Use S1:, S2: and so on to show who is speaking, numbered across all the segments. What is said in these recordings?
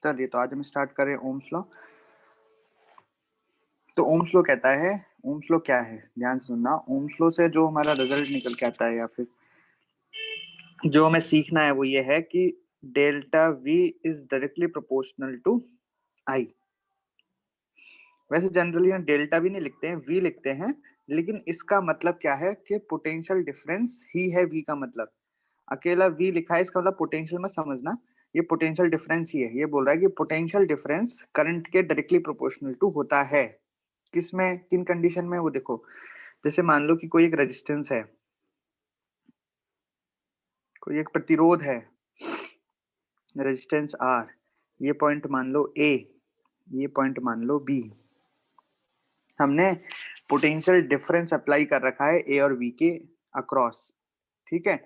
S1: चलिए तो आज हम स्टार्ट करें ओम्स लॉ। तो ओम्स लॉ कहता है, ओम्स लॉ क्या है, ध्यान से सुनना। ओम्स लॉ से जो हमारा रिजल्ट निकल के आता है या फिर जो हमें सीखना है वो ये है कि delta V is directly proportional to I. वैसे जनरली हम डेल्टा वी नहीं लिखते हैं, वी लिखते हैं, लेकिन इसका मतलब क्या है कि पोटेंशियल डिफरेंस ही है वी का मतलब। अकेला वी लिखा है इसका मतलब पोटेंशियल मत समझना, ये पोटेंशियल डिफरेंस ही है। ये बोल रहा है कि पोटेंशियल डिफरेंस करंट के डायरेक्टली प्रोपोर्शनल टू होता है। किसमें, किन कंडीशन में, वो देखो। जैसे मान लो कि कोई एक रेजिस्टेंस है, कोई एक प्रतिरोध है, रेजिस्टेंस आर, ये पॉइंट मान लो ए, ये पॉइंट मान लो बी। हमने पोटेंशियल डिफरेंस अप्लाई कर रखा है ए और बी के अक्रॉस, ठीक है।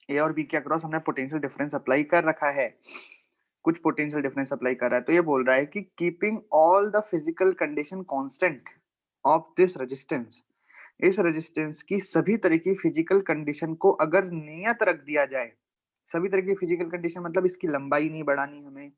S1: ए और बी के अक्रॉस हमने पोटेंशियल डिफरेंस अप्लाई कर रखा है, कुछ पोटेंशियल डिफरेंस अप्लाई कर रहा है। तो ये बोल रहा है कि keeping all the physical condition constant of this resistance, इस रेजिस्टेंस की सभी तरह की फिजिकल कंडीशन को अगर नियत रख दिया जाए, सभी तरह की फिजिकल कंडीशन मतलब इसकी लंबाई नहीं बढ़ानी हमें,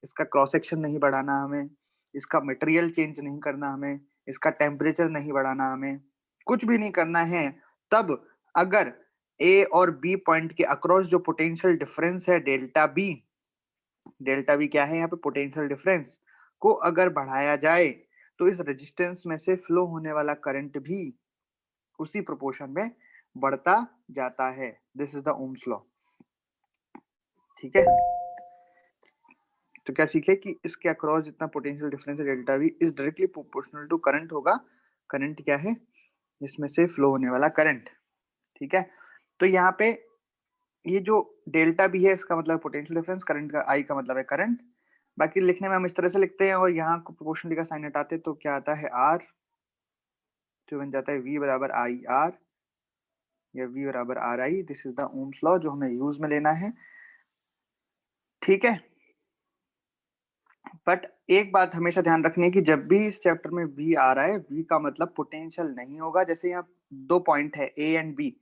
S1: इसका क्रॉस सेक्शन नहीं बढ़ाना हमें, इसका मटेरियल चेंज नहीं करना हमें, इसका टेम्परेचर नहीं बढ़ाना हमें, कुछ भी नहीं करना है। तब अगर ए और बी पॉइंट के अक्रॉस जो पोटेंशियल डिफरेंस है डेल्टा बी, डेल्टा बी क्या है यहाँ पे, पोटेंशियल डिफरेंस को अगर बढ़ाया जाए तो इस रेजिस्टेंस में से फ्लो होने वाला करंट भी उसी प्रोपोर्शन में बढ़ता जाता है। This is the Ohm's law, ठीक है। तो क्या सीखे कि इसके अक्रॉस जितना पोटेंशियल डिफरेंस है delta V is directly proportional to current होगा। करंट क्या है, इसमें से फ्लो होने वाला करंट, ठीक है। तो यहाँ पे ये जो डेल्टा बी है इसका मतलब पोटेंशियल डिफरेंस, करंट का आई का मतलब है करंट। बाकी लिखने में हम इस तरह से लिखते हैं और यहाँ को प्रोपोर्शनली का साइन हटाते तो क्या आता है आर, जो बन जाता है वी बराबर आई आर या वी बराबर are I. This is the Ohm's law जो हमें यूज में लेना है, ठीक है। बट एक बात हमेशा ध्यान रखनी है कि जब भी इस चैप्टर में वी आ रहा है, वी का मतलब पोटेंशियल नहीं होगा। जैसे यहाँ दो पॉइंट है ए एंड बी,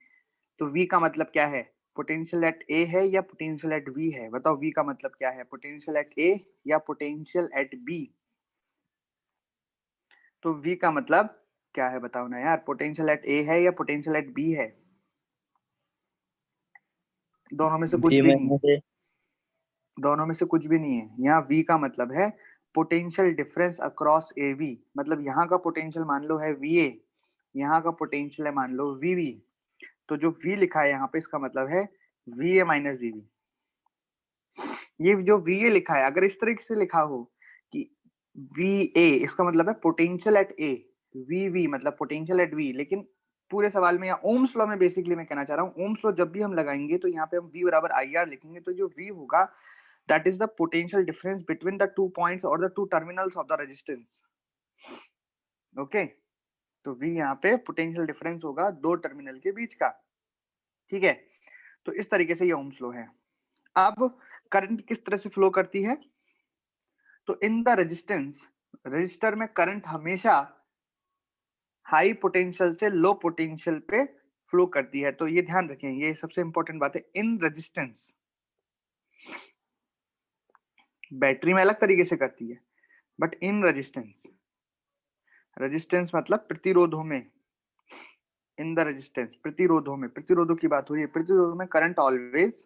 S1: तो वी का मतलब क्या है, पोटेंशियल एट ए है या पोटेंशियल एट बी है। बताओ वी का मतलब क्या है, पोटेंशियल एट ए या पोटेंशियल एट बी। तो वी का मतलब क्या है बताओ ना यार, पोटेंशियल एट ए है या पोटेंशियल एट बी है। दोनों में से कुछ
S2: बी
S1: भी नहीं,
S2: माइनस ए।
S1: दोनों में से कुछ भी नहीं है। यहाँ वी का मतलब है potential difference across A V, मतलब यहाँ का पोटेंशियल मान लो है वी ए, यहाँ का पोटेंशियल है मान लो वी वी। तो जो वी लिखा है यहाँ पे इसका मतलब है V A minus V V. ये जो वी ए लिखा है अगर इस तरीके से लिखा हो कि वी ए, इसका मतलब है potential at A, V V मतलब पोटेंशियल एट वी। लेकिन पूरे सवाल में या ओम्स लॉ में बेसिकली मैं कहना चाह रहा हूँ, ओम्स लॉ जब भी हम लगाएंगे तो यहाँ पे हम वी बराबर आई आर लिखेंगे। तो जो वी होगा that is the potential difference between the 2 points or the 2 terminals of the resistance, okay। तो V यहाँ पे पोटेंशियल डिफरेंस होगा दो टर्मिनल के बीच का, ठीक है। तो इस तरीके से ये ओम्स लॉ है। अब करंट किस तरह से फ्लो करती है, तो इन द रेजिस्टेंस, रजिस्टर में करंट हमेशा हाई पोटेंशियल से लो पोटेंशियल पे फ्लो करती है। तो ये ध्यान रखें, ये सबसे इंपॉर्टेंट बात है। इन रेजिस्टेंस, बैटरी में अलग तरीके से करती है, बट इन रेजिस्टेंस, रेजिस्टेंस मतलब प्रतिरोधों में, इन द रेजिस्टेंस प्रतिरोधों में, प्रतिरोधों की बात हो रही है, प्रतिरोधों में current always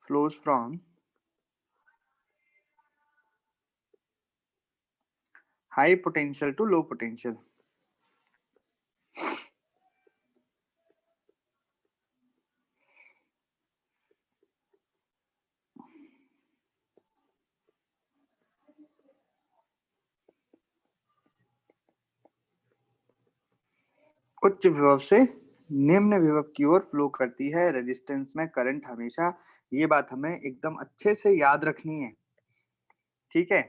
S1: flows from high potential to low potential. उच्च विभव से निम्न विभव की ओर फ्लो करती है रेजिस्टेंस में करंट हमेशा। ये बात हमें एकदम अच्छे से याद रखनी है, ठीक है।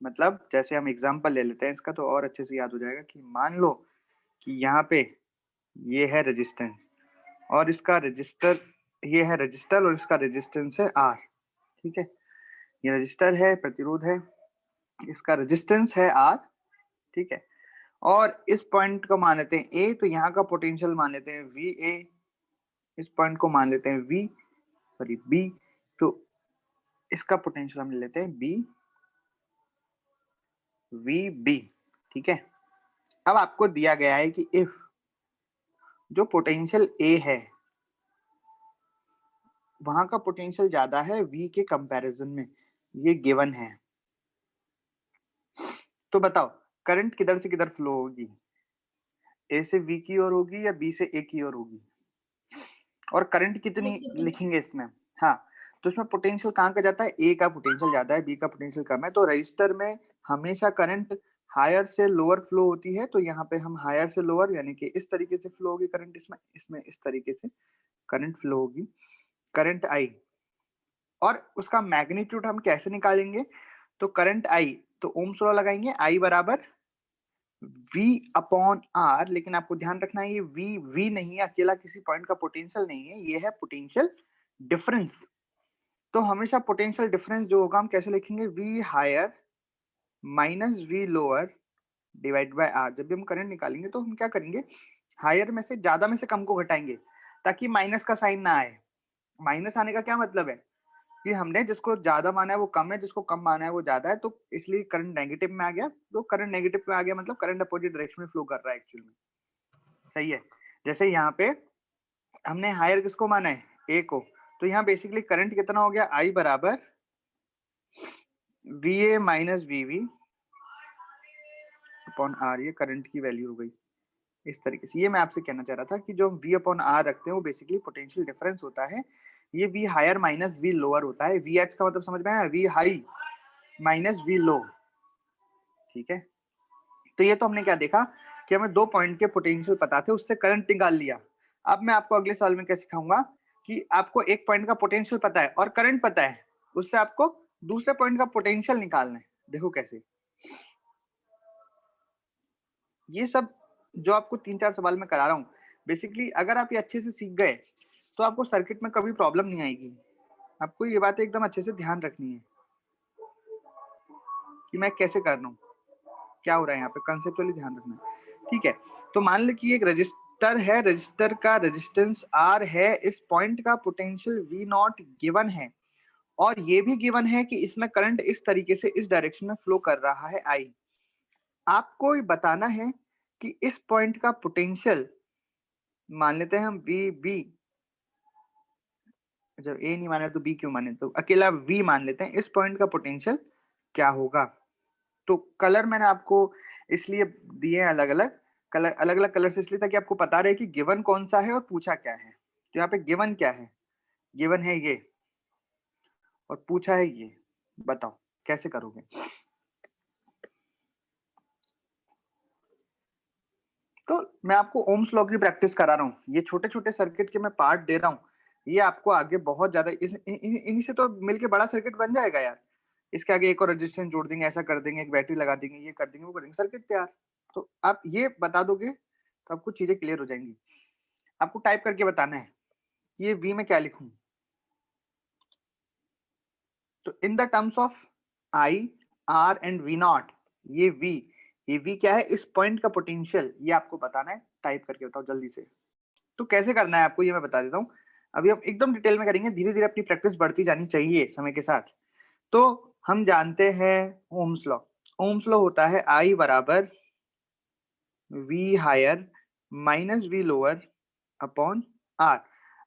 S1: मतलब जैसे हम एग्जांपल ले लेते हैं इसका तो और अच्छे से याद हो जाएगा कि मान लो कि यहाँ पे ये है रेजिस्टेंस और इसका रजिस्टर, ये है रजिस्टर और इसका रेजिस्टेंस है आर, ठीक है। ये रजिस्टर है, प्रतिरोध है, इसका रेजिस्टेंस है आर, ठीक है। और इस पॉइंट को मान लेते हैं ए, तो यहाँ का पोटेंशियल मान लेते हैं वी ए, इस पॉइंट को मान लेते हैं वी सॉरी बी, तो इसका पोटेंशियल हम ले लेते हैं बी वी बी। ठीक है, अब आपको दिया गया है कि इफ जो पोटेंशियल ए है वहां का पोटेंशियल ज्यादा है वी के कंपैरिजन में, ये गिवन है, तो बताओ करंट किधर से किधर फ्लो होगी, ए से बी की ओर होगी या बी से ए की ओर होगी, और करंट कितनी लिखेंगे इसमें। हाँ, तो इसमें पोटेंशियल कहाँ का जाता है, ए का पोटेंशियल ज्यादा है, बी का पोटेंशियल कम है, तो रजिस्टर में हमेशा करंट हायर से लोअर फ्लो होती है, तो यहाँ पे हम हायर से लोअर यानी कि इस तरीके से फ्लो होगी करंट, इसमें इसमें इस तरीके से करंट फ्लो होगी, करंट आई। और उसका मैग्नीट्यूड हम कैसे निकालेंगे, तो करंट आई, तो ओम्स लॉ लगाएंगे, आई बराबर V अपॉन R, लेकिन आपको ध्यान रखना है ये V नहीं है, अकेला किसी पॉइंट का पोटेंशियल नहीं है, ये है पोटेंशियल डिफरेंस। तो हमेशा पोटेंशियल डिफरेंस जो होगा हम कैसे लिखेंगे, V higher minus V lower divide by R। जब भी हम करंट निकालेंगे तो हम क्या करेंगे, हायर में से ज्यादा में से कम को घटाएंगे ताकि माइनस का साइन ना आए। माइनस आने का क्या मतलब है कि हमने जिसको ज्यादा माना है वो कम है, जिसको कम माना है वो ज्यादा है, तो इसलिए करंट नेगेटिव में आ गया, तो करंट नेगेटिव में आ गया मतलब करंट अपोजिट डायरेक्शन में फ्लो कर रहा है एक्चुअल में। सही है, जैसे यहाँ पे हमने हायर किसको माना है, ए को, तो यहाँ बेसिकली करंट कितना हो गया, आई बराबर V A minus V V upon R, ये करंट की वैल्यू हो गई इस तरीके से। ये मैं आपसे कहना चाह रहा था कि जो वी अपॉन आर रखते हैं वो बेसिकली पोटेंशियल डिफरेंस होता है, ये V higher minus V lower होता है, वी एच का मतलब समझ में आया, V high minus V low. ठीक है, तो ये तो हमने क्या देखा कि हमें दो पॉइंट के पोटेंशियल पता थे, उससे करंट निकाल लिया। अब मैं आपको अगले सवाल में क्या सिखाऊंगा कि आपको एक पॉइंट का पोटेंशियल पता है और करंट पता है, उससे आपको दूसरे पॉइंट का पोटेंशियल निकालना है। देखो कैसे, ये सब जो आपको 3-4 सवाल में करा रहा हूँ, बेसिकली अगर आप ये अच्छे से सीख गए तो आपको सर्किट में कभी प्रॉब्लम नहीं आएगी। आपको ये बातें एकदम अच्छे से ध्यान रखनी है कि मैं कैसे कर रहा हूँ, क्या हो रहा है यहाँ पे, कंसेप्चुअली ध्यान रखना है। ठीक है, तो मान लो कि एक रजिस्टर है, रजिस्टर का रेजिस्टेंस R है, इस पॉइंट का पोटेंशियल V नॉट गिवन है, और ये भी गिवन है कि इसमें करंट इस तरीके से इस डायरेक्शन में फ्लो कर रहा है I। आपको ये बताना है कि इस पॉइंट का पोटेंशियल मान लेते हैं हम V, जब A नहीं माने तो B क्यों माने, तो अकेला V मान लेते हैं, इस पॉइंट का पोटेंशियल क्या होगा। तो कलर मैंने आपको इसलिए दिए हैं अलग अलग कलर, अलग अलग कलर से इसलिए ताकि आपको पता रहे कि गिवन कौन सा है और पूछा क्या है। तो यहाँ पे गिवन क्या है, गिवन है ये और पूछा है ये, बताओ कैसे करोगे। तो मैं आपको ओम्स लॉ की प्रैक्टिस करा रहा हूँ, ये छोटे छोटे सर्किट के मैं पार्ट दे रहा हूँ, ये आपको आगे बहुत ज्यादा इन्हीं से तो मिलके बड़ा सर्किट बन जाएगा यार। इसके आगे एक और रेजिस्टेंस जोड़ देंगे, ऐसा कर देंगे, एक बैटरी लगा देंगे, ये कर देंगे, वो कर देंगे, सर्किट तैयार। तो आप ये बता दोगे तो आपको चीजें क्लियर हो जाएंगी। आपको टाइप करके बताना है कि ये V में क्या लिखूं, तो in the terms of I R and V not, ये V क्या है, इस पॉइंट का पोटेंशियल, ये आपको बताना है। टाइप करके बताओ जल्दी से। तो कैसे करना है आपको ये मैं बता देता हूँ, अभी हम एकदम डिटेल में करेंगे, धीरे धीरे अपनी प्रैक्टिस बढ़ती जानी चाहिए समय के साथ। तो हम जानते हैं ओम्स लॉ, ओम्स लॉ होता है I बराबर V higher minus V lower upon R।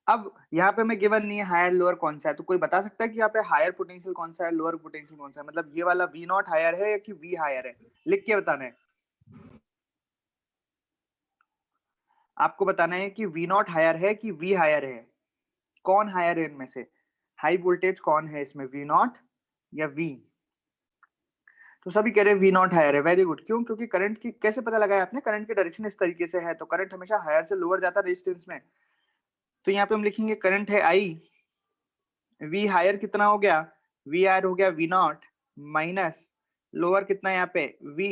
S1: अब यहाँ पे मैं गिवन नहीं है हायर लोअर कौन सा है, तो कोई बता सकता है कि यहाँ पे हायर पोटेंशियल कौन सा है, लोअर पोटेंशियल कौन सा है, मतलब ये वाला V नॉट हायर है या कि V हायर है, लिख के बताना है। आपको बताना है कि V नॉट हायर है कि V हायर है, कौन हायर है इनमें से, हाई वोल्टेज कौन है इसमें, V नॉट या V। तो सभी कह रहे हैं V नॉट हायर है, वेरी गुड। क्यों, क्योंकि करंट की कैसे पता लगाया आपने, करंट की डायरेक्शन इस तरीके से है, तो करंट हमेशा हायर से लोअर जाता है रेजिस्टेंस में। तो यहाँ पे हम लिखेंगे करंट है I, V हायर कितना हो गया, V हायर हो गया V नॉट माइनस लोअर कितना है यहाँ पे V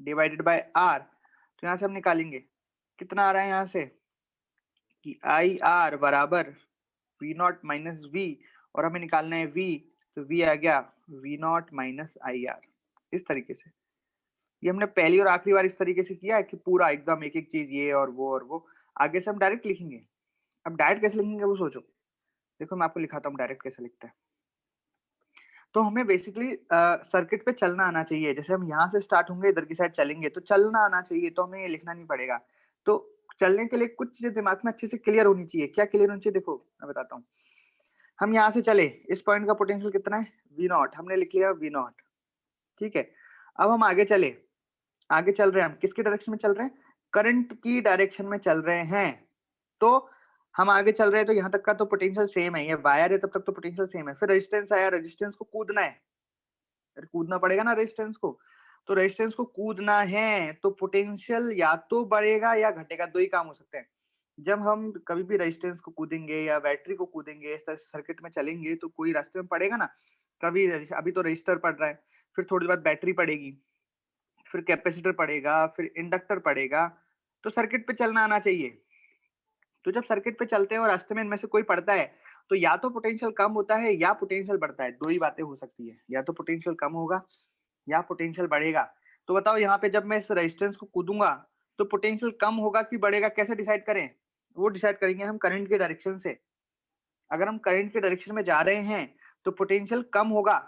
S1: डिवाइडेड बाय R। तो यहाँ से हम निकालेंगे कितना आ रहा है यहाँ से कि आई आर बराबर V नॉट माइनस V, और हमें निकालना है V, तो V आ गया V not minus I are, इस तरीके से। ये हमने पहली और आखिरी बार इस तरीके से किया है कि पूरा एकदम एक एक चीज ये और वो। आगे से हम डायरेक्ट लिखेंगे। अब डायरेक्ट कैसे लिखेंगे वो सोचो। देखो मैं आपको लिखाता हूँ डायरेक्ट कैसे लिखते हैं। तो हमें बेसिकली सर्किट पे चलना आना चाहिए। जैसे हम यहाँ से स्टार्ट होंगे इधर की साइड चलेंगे तो चलना आना चाहिए, तो हमें ये लिखना नहीं पड़ेगा। तो चलने के लिए कुछ चीजें दिमाग में अच्छे से क्लियर होनी चाहिए। क्या क्लियर होनी चाहिए? देखो मैं बताता हूँ। हम यहाँ से चले, इस पॉइंट का पोटेंशियल कितना है? V0 हमने लिख लिया V0। ठीक है, अब हम आगे चले, आगे चल रहे हैं। हम किसके डायरेक्शन में चल रहे हैं? करंट की डायरेक्शन में चल रहे हैं। तो हम आगे चल रहे हैं तो यहाँ तक का तो पोटेंशियल सेम है, ये वायर है तब तक तो पोटेंशियल सेम है। फिर रेजिस्टेंस आया, रेजिस्टेंस को कूदना है, कूदना पड़ेगा ना रेजिस्टेंस को। तो रेजिस्टेंस को कूदना है तो पोटेंशियल या तो बढ़ेगा या घटेगा, दो ही काम हो सकते हैं। जब हम कभी भी रेजिस्टेंस को कूदेंगे या बैटरी को कूदेंगे, इस तरह से सर्किट में चलेंगे तो कोई रास्ते में पड़ेगा ना। कभी अभी तो रेजिस्टर पड़ रहा है, फिर थोड़ी देर बाद बैटरी पड़ेगी, फिर कैपेसिटर पड़ेगा, फिर इंडक्टर पड़ेगा। तो सर्किट पे चलना आना चाहिए। तो जब सर्किट पे चलते हैं और रास्ते में इनमें से कोई पड़ता है तो या तो पोटेंशियल कम होता है या पोटेंशियल बढ़ता है, दो ही बातें हो सकती है। या तो पोटेंशियल कम होगा या पोटेंशियल बढ़ेगा। तो बताओ यहाँ पे जब मैं इस रेजिस्टेंस को कूदूंगा तो पोटेंशियल कम होगा कि बढ़ेगा, कैसे डिसाइड करें? वो डिसाइड करेंगे हम करंट के डायरेक्शन से। अगर हम करंट के डायरेक्शन में जा रहे हैं तो पोटेंशियल कम होगा।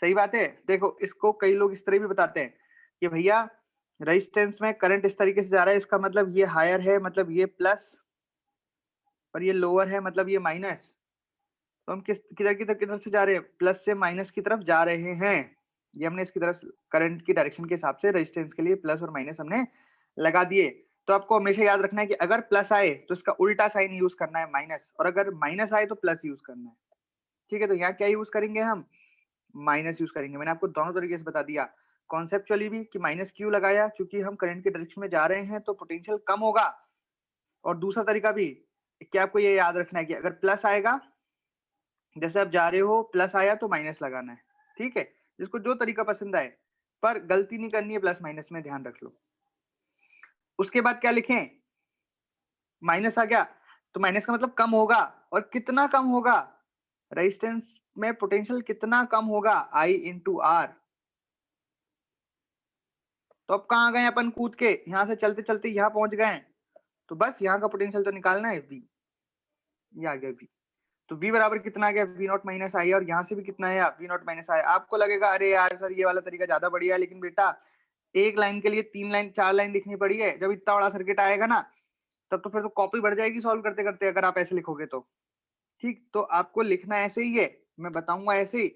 S1: सही बात है। देखो इसको कई लोग इस तरह भी बताते हैं कि भैया रेजिस्टेंस में करंट इस तरीके से जा रहा है, इसका मतलब ये हायर है, मतलब ये प्लस, और ये लोअर है मतलब ये माइनस। तो हम किधर किधर किधर से जा रहे हैं? प्लस से माइनस की तरफ जा रहे हैं। ये हमने इसकी तरफ करंट की डायरेक्शन के हिसाब से रेजिस्टेंस के लिए प्लस और माइनस हमने लगा दिए। तो आपको हमेशा याद रखना है कि अगर प्लस आए तो इसका उल्टा साइन यूज करना है माइनस, और अगर माइनस आए तो प्लस यूज करना है। ठीक है, तो यहाँ क्या यूज करेंगे हम? माइनस यूज करेंगे। मैंने आपको दोनों तरीके से बता दिया, कॉन्सेप्चुअली भी कि माइनस क्यों लगाया, क्योंकि हम करंट के डायरेक्शन में जा रहे हैं तो पोटेंशियल कम होगा। और दूसरा तरीका भी कि आपको ये याद रखना है कि अगर प्लस आएगा, जैसे आप जा रहे हो प्लस आया तो माइनस लगाना है। ठीक है, जिसको जो तरीका पसंद आए, पर गलती नहीं करनी है प्लस माइनस में, ध्यान रख लो। उसके बाद क्या लिखें? माइनस आ गया तो माइनस का मतलब कम होगा, और कितना कम होगा? रेजिस्टेंस में पोटेंशियल कितना कम होगा? I into R. तो अब कहाँ गए अपन कूद के? यहाँ से चलते चलते यहाँ पहुंच गए, तो बस यहाँ का पोटेंशियल तो निकालना है V। ये आ गया V। तो V बराबर कितना आ गया? V0 माइनस आई। और यहाँ से भी कितना आया? V0 माइनस आई। आपको लगेगा अरे यार सर ये वाला तरीका ज्यादा बढ़िया है, लेकिन बेटा एक लाइन के लिए 3 लाइन 4 लाइन लिखनी पड़ी है। जब इतना बड़ा सर्किट आएगा ना तब तो फिर तो कॉपी बढ़ जाएगी सॉल्व करते करते, अगर आप ऐसे लिखोगे तो। ठीक, तो आपको लिखना ऐसे ही है, मैं बताऊंगा ऐसे ही।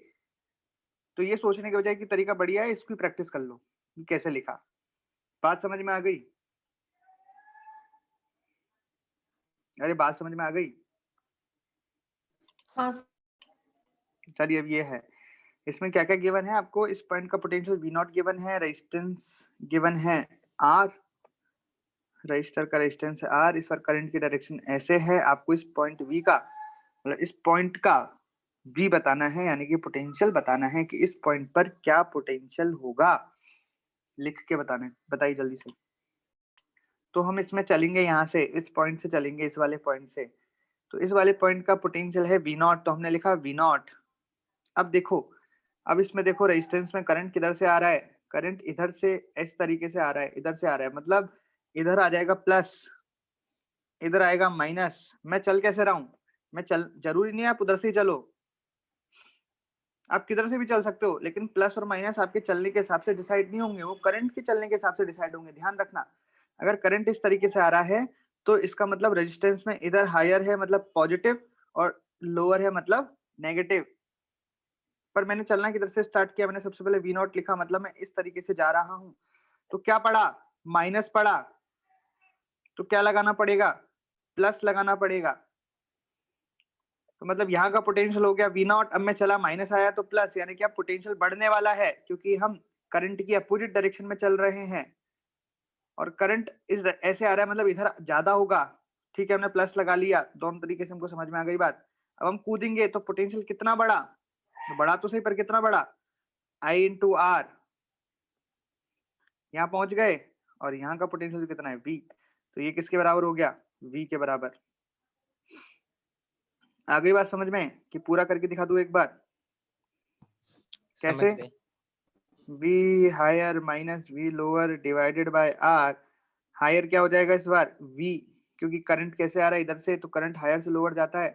S1: तो ये सोचने के बजाय कि तरीका बढ़िया है, इसकी प्रैक्टिस कर लो कि कैसे लिखा। बात समझ में आ गई? अरे बात समझ में आ गई?
S2: हाँ
S1: चलिए अब ये है, इसमें क्या क्या गिवन है आपको। इस पॉइंट का पोटेंशियल V0 गिवन है, रेजिस्टेंस गिवन है R, रजिस्टर का रेजिस्टेंस है R, इस पर करंट की डायरेक्शन ऐसे है। आपको इस पॉइंट V का मतलब इस पॉइंट का V बताना है, यानी कि पोटेंशियल बताना है कि इस पॉइंट पर क्या पोटेंशियल होगा। लिख के बताना है, बताइए जल्दी से। तो हम इसमें चलेंगे, यहाँ से इस पॉइंट से चलेंगे, इस वाले पॉइंट से। तो इस वाले पॉइंट का पोटेंशियल है V0, तो हमने लिखा V0। अब देखो, अब इसमें देखो रेजिस्टेंस में करंट किधर से आ रहा है? करंट इधर से इस तरीके से आ रहा है, इधर से आ रहा है, मतलब इधर आ जाएगा प्लस, इधर आएगा माइनस। मैं चल कैसे रहा हूं? मैं चल, जरूरी नहीं है आप उधर से ही चलो, आप किधर से भी चल सकते हो, लेकिन प्लस और माइनस आपके चलने के हिसाब से डिसाइड नहीं होंगे, वो करंट के चलने के हिसाब से डिसाइड होंगे। ध्यान रखना, अगर करंट इस तरीके से आ रहा है तो इसका मतलब रेजिस्टेंस में इधर हायर है मतलब पॉजिटिव, और लोअर है मतलब नेगेटिव। पर मैंने चलना किधर से स्टार्ट किया? मैंने सबसे पहले V0 लिखा, मतलब मैं इस तरीके से जा रहा हूं। तो क्या पड़ा? माइनस पड़ा, तो क्या लगाना पड़ेगा? प्लस लगाना पड़ेगा। तो मतलब यहाँ का पोटेंशियल हो गया V0। अब मैं चला, माइनस आया तो प्लस, यानी कि अब पोटेंशियल बढ़ने वाला है, क्योंकि हम करंट की अपोजिट डायरेक्शन में चल रहे हैं और करंट इस ऐसे आ रहा है, मतलब इधर ज्यादा होगा। ठीक है, हमने प्लस लगा लिया, दोनों तरीके से हमको समझ में आ गई बात। अब हम कूदेंगे तो पोटेंशियल कितना बढ़ा? तो बढ़ा तो सही, पर कितना बढ़ा? I into R. यहाँ पहुंच गए, और यहाँ का पोटेंशियल कितना है? V। तो ये किसके बराबर हो गया? V के बराबर। आ गई बात समझ में? कि पूरा करके दिखा दूं एक बार?
S3: समझ
S1: कैसे?
S3: गए।
S1: V higher minus V lower divided by R. Higher क्या हो जाएगा इस बार? वी, क्योंकि करंट कैसे आ रहा है इधर से, तो करंट हायर से लोअर जाता है।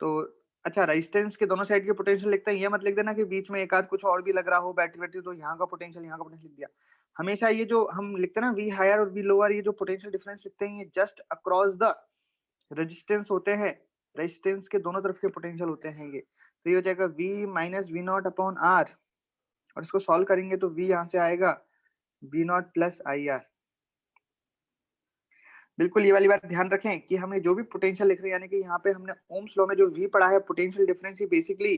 S1: तो अच्छा, रेजिस्टेंस के दोनों साइड के पोटेंशियल लिखते हैं, ये मत लिख देना कि बीच में एक आध कुछ और भी लग रहा हो बैटरी बैटरी, तो यहाँ का पोटेंशियल यहाँ का पोटेंशियल लिख दिया। हमेशा ये जो हम लिखते हैं ना वी हायर और वी लोअर, ये जो पोटेंशियल डिफरेंस लिखते हैं ये जस्ट अक्रॉस द रेजिस्टेंस होते हैं, रेजिस्टेंस के दोनों तरफ के पोटेंशियल होते हैं ये। तो ये हो जाएगा V minus V naught upon R, और इसको सॉल्व करेंगे तो वी यहाँ से आएगा V naught plus I R. बिल्कुल ये वाली बात ध्यान रखें कि हमने जो भी पोटेंशियल लिख रहे हैं, यानी कि यहाँ पे हमने ओम्स लॉ में जो वी पढ़ा है, पोटेंशियल डिफरेंस ही बेसिकली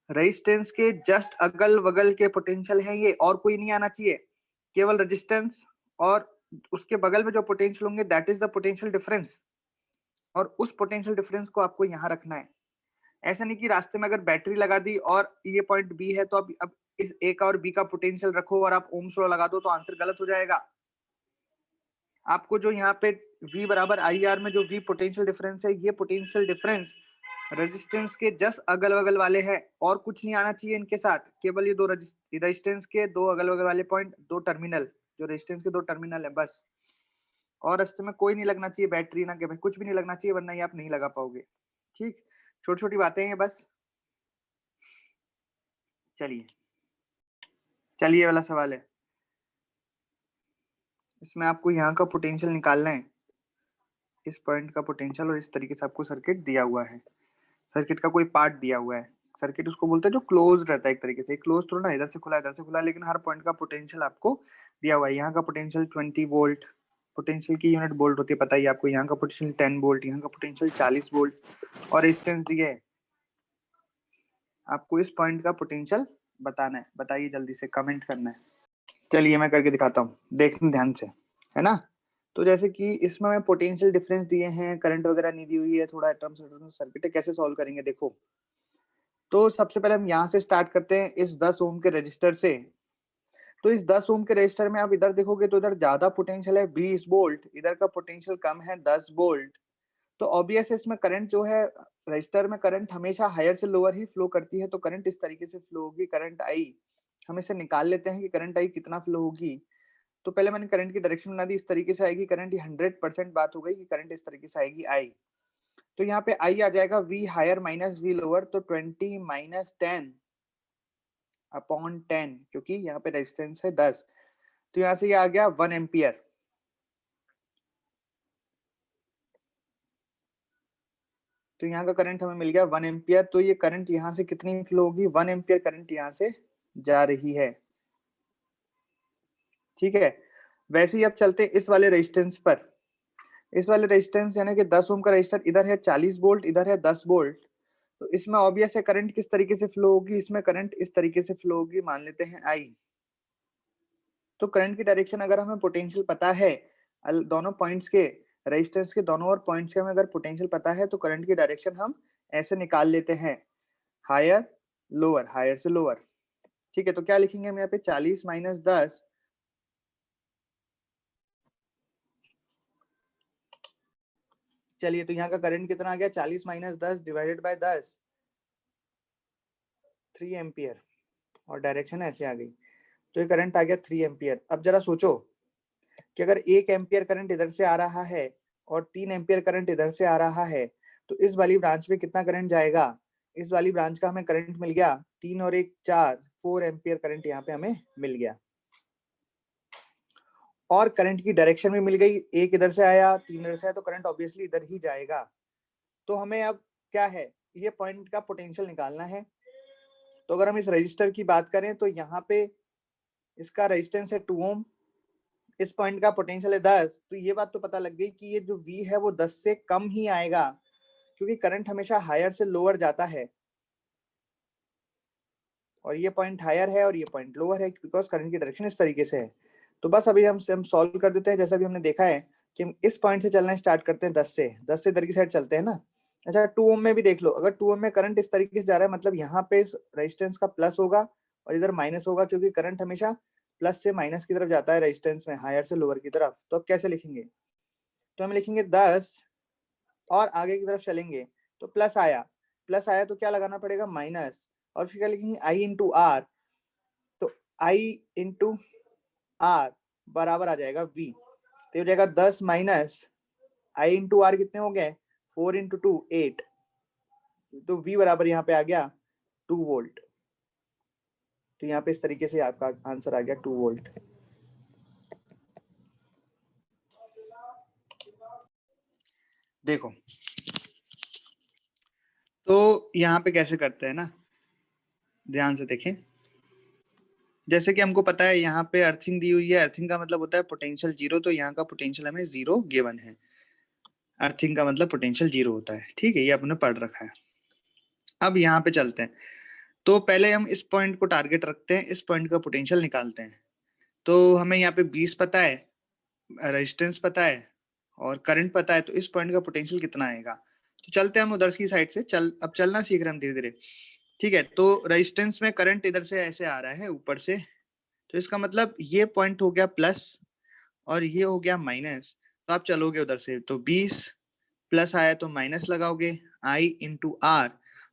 S1: रेजिस्टेंस के जस्ट अगल बगल के पोटेंशियल है ये, और कोई नहीं आना चाहिए, केवल रेजिस्टेंस और उसके बगल में जो पोटेंशियल होंगे that is the potential difference, और उस पोटेंशियल डिफरेंस को आपको यहाँ रखना है। ऐसा नहीं कि रास्ते में अगर बैटरी लगा दी और ये पॉइंट बी है तो अब इस ए का और बी का पोटेंशियल रखो और आप ओम्स लॉ लगा दो तो आंसर गलत हो जाएगा। आपको जो यहाँ पे V बराबर आई आर में जो V पोटेंशियल डिफरेंस है, ये पोटेंशियल डिफरेंस रेजिस्टेंस के जस्ट अगल बगल वाले हैं, और कुछ नहीं आना चाहिए इनके साथ, केवल ये दो रेजिस्टेंस के दो अगल बगल वाले पॉइंट, दो टर्मिनल, जो रेजिस्टेंस के दो टर्मिनल है बस, और रास्ते में कोई नहीं लगना चाहिए, बैटरी ना के कुछ भी नहीं लगना चाहिए, वरना ये आप नहीं लगा पाओगे। ठीक, छोटी छोटी बातें हैं बस। चलिए चलिए वाला सवाल है, इसमें आपको यहाँ का पोटेंशियल निकालना है, इस पॉइंट का पोटेंशियल, और इस तरीके से आपको सर्किट दिया हुआ है, सर्किट का कोई पार्ट दिया हुआ है। सर्किट उसको बोलते हैं जो क्लोज रहता है एक तरीके से, क्लोज थोड़ा ना, इधर से खुला इधर से खुला, लेकिन हर पॉइंट का पोटेंशियल आपको दिया हुआ है। यहाँ का पोटेंशियल 20 वोल्ट, पोटेंशियल की यूनिट वोल्ट होती है पता ही आपको, यहाँ का पोटेंशियल 10 वोल्ट, यहाँ का पोटेंशियल 40 वोल्ट, और रेजिस्टेंस दिए है। आपको इस पॉइंट का पोटेंशियल बताना है, बताइए जल्दी से, कमेंट करना है। चलिए मैं करके दिखाता हूँ, देखना ध्यान से, है ना। तो जैसे कि इसमें मैं पोटेंशियल डिफरेंस दिए हैं, करंट वगैरह नहीं दी हुई है, थोड़ा सर्किट है, कैसे सॉल्व करेंगे देखो। तो सबसे पहले हम यहाँ से स्टार्ट करते हैं, इस 10 ओम के रजिस्टर से। तो इस 10 ओम के रजिस्टर में आप इधर देखोगे तो इधर ज्यादा पोटेंशियल है 20 वोल्ट, इधर का पोटेंशियल कम है 10 वोल्ट। तो ऑब्वियस है इसमें करंट जो है, रजिस्टर में करंट हमेशा हायर से लोअर ही फ्लो करती है, तो करंट इस तरीके से फ्लो होगी, करंट आई। हम इसे निकाल लेते हैं कि करंट आई कितना फ्लो होगी। तो पहले मैंने करंट की डायरेक्शन बना दी, इस तरीके से आएगी करंट, ये 100% बात हो गई कि करंट इस तरीके से आएगी आई। तो यहाँ पे आई आ जाएगा V higher minus V lower, तो 20 माइनस 10 अपॉन 10, क्योंकि यहाँ पे रेजिस्टेंस है 10, तो यहाँ से ये आ गया 1 एम्पियर। तो यहाँ का करंट हमें मिल गया 1 एम्पियर। तो ये करंट यहाँ से कितनी फ्लो होगी, 1 एम्पियर करंट यहाँ से जा रही है। ठीक है, वैसे ही अब चलते इस वाले रेजिस्टेंस पर। इस वाले रेजिस्टेंस यानी कि 10 ओम का रेजिस्टर, इधर है 40 वोल्ट, इधर है 10 वोल्ट। तो इसमें ऑब्वियस है करंट किस तरीके से फ्लो होगी, इसमें करंट इस तरीके से फ्लो होगी, मान लेते हैं आई। तो करंट की डायरेक्शन अगर हमें पोटेंशियल पता है, दोनों पॉइंट्स के, रेजिस्टेंस के दोनों और पॉइंट्स के हमें अगर पोटेंशियल पता है, तो करंट की डायरेक्शन हम ऐसे निकाल लेते हैं, हायर लोअर, हायर से लोअर। ठीक है, तो क्या लिखेंगे हम यहाँ पे, 40 माइनस 10। चलिए, तो यहाँ का करंट कितना आ गया, 40 माइनस 10 डिवाइडेड बाय 10, 3 एम्पियर, और डायरेक्शन ऐसे आ गई। तो ये करंट आ गया 3 एम्पियर। अब जरा सोचो कि अगर 1 एम्पियर करंट इधर से आ रहा है और 3 एम्पियर करंट इधर से आ रहा है, तो इस वाली ब्रांच में कितना करंट जाएगा। इस वाली ब्रांच का हमें करंट मिल गया 3 और 1 4, 4 एम्पियर करंट यहाँ पे हमें मिल गया, और करंट की डायरेक्शन भी मिल गई, एक इधर से आया 3 इधर से आया, तो करंट ऑब्वियसली इधर ही जाएगा। तो हमें अब क्या है, ये पॉइंट का पोटेंशियल निकालना है। तो अगर हम इस रजिस्टर की बात करें तो यहाँ पे इसका रेजिस्टेंस है 2 ओम, इस पॉइंट का पोटेंशियल है 10, तो ये बात तो पता लग गई कि ये जो V है वो 10 से कम ही आएगा, क्योंकि करंट हमेशा हायर से लोअर जाता है, और ये पॉइंट हायर है और ये पॉइंट लोअर है, बिकॉज करंट की डायरेक्शन इस तरीके से है। तो बस अभी हम सॉल्व कर देते हैं, जैसा भी हमने देखा है कि हम इस पॉइंट से चलना स्टार्ट करते हैं 10 से इधर की साइड चलते हैं ना। अच्छा, 2 ओम में भी देख लो, अगर 2 ओम में करंट इस तरीके से जा रहा है, मतलब यहाँ पे इस रेजिस्टेंस का प्लस होगा और इधर माइनस होगा, क्योंकि करंट हमेशा प्लस से माइनस की तरफ जाता है रेजिस्टेंस में, हायर से लोअर की तरफ। तो अब कैसे लिखेंगे, तो हम लिखेंगे 10 और आगे की तरफ चलेंगे तो प्लस आया, प्लस आया तो क्या लगाना पड़ेगा, माइनस, और फिर क्या लिखेंगे, आई इंटू आर। तो आई इंटू आर बराबर आ जाएगा वी। तो हो जाएगा 10 माइनस आई इंटू आर कितने हो गए 4 इंटू 2 8। तो वी बराबर यहाँ पे आ गया 2 वोल्ट। तो यहाँ पे इस तरीके से आपका आंसर आ गया 2 वोल्ट। देखो तो यहाँ पे कैसे करते हैं ना, ध्यान से देखें। जैसे कि हमको पता है यहाँ पे अर्थिंग दी हुई है, अर्थिंग का मतलब होता है पोटेंशियल जीरो, तो यहाँ का पोटेंशियल हमें जीरो गिवन है। अर्थिंग का मतलब पोटेंशियल जीरो होता है, ठीक है, ये आपने पढ़ रखा है। अब यहाँ पे चलते हैं, तो पहले हम इस पॉइंट को टारगेट रखते हैं, इस पॉइंट का पोटेंशियल निकालते हैं। तो हमें यहाँ पे 20 पता है, रेजिस्टेंस पता है और करंट पता है, तो इस पॉइंट का पोटेंशियल कितना आएगा। तो चलते हैं हम उधर की साइड से, अब चलना सीख रहे हैं हम धीरे धीरे, ठीक है। तो रेजिस्टेंस में करंट इधर से ऐसे आ रहा है ऊपर से, तो इसका मतलब ये पॉइंट हो गया प्लस और ये हो गया माइनस। तो आप चलोगे उधर से, तो 20 प्लस आया तो माइनस लगाओगे, आई इंटू आर,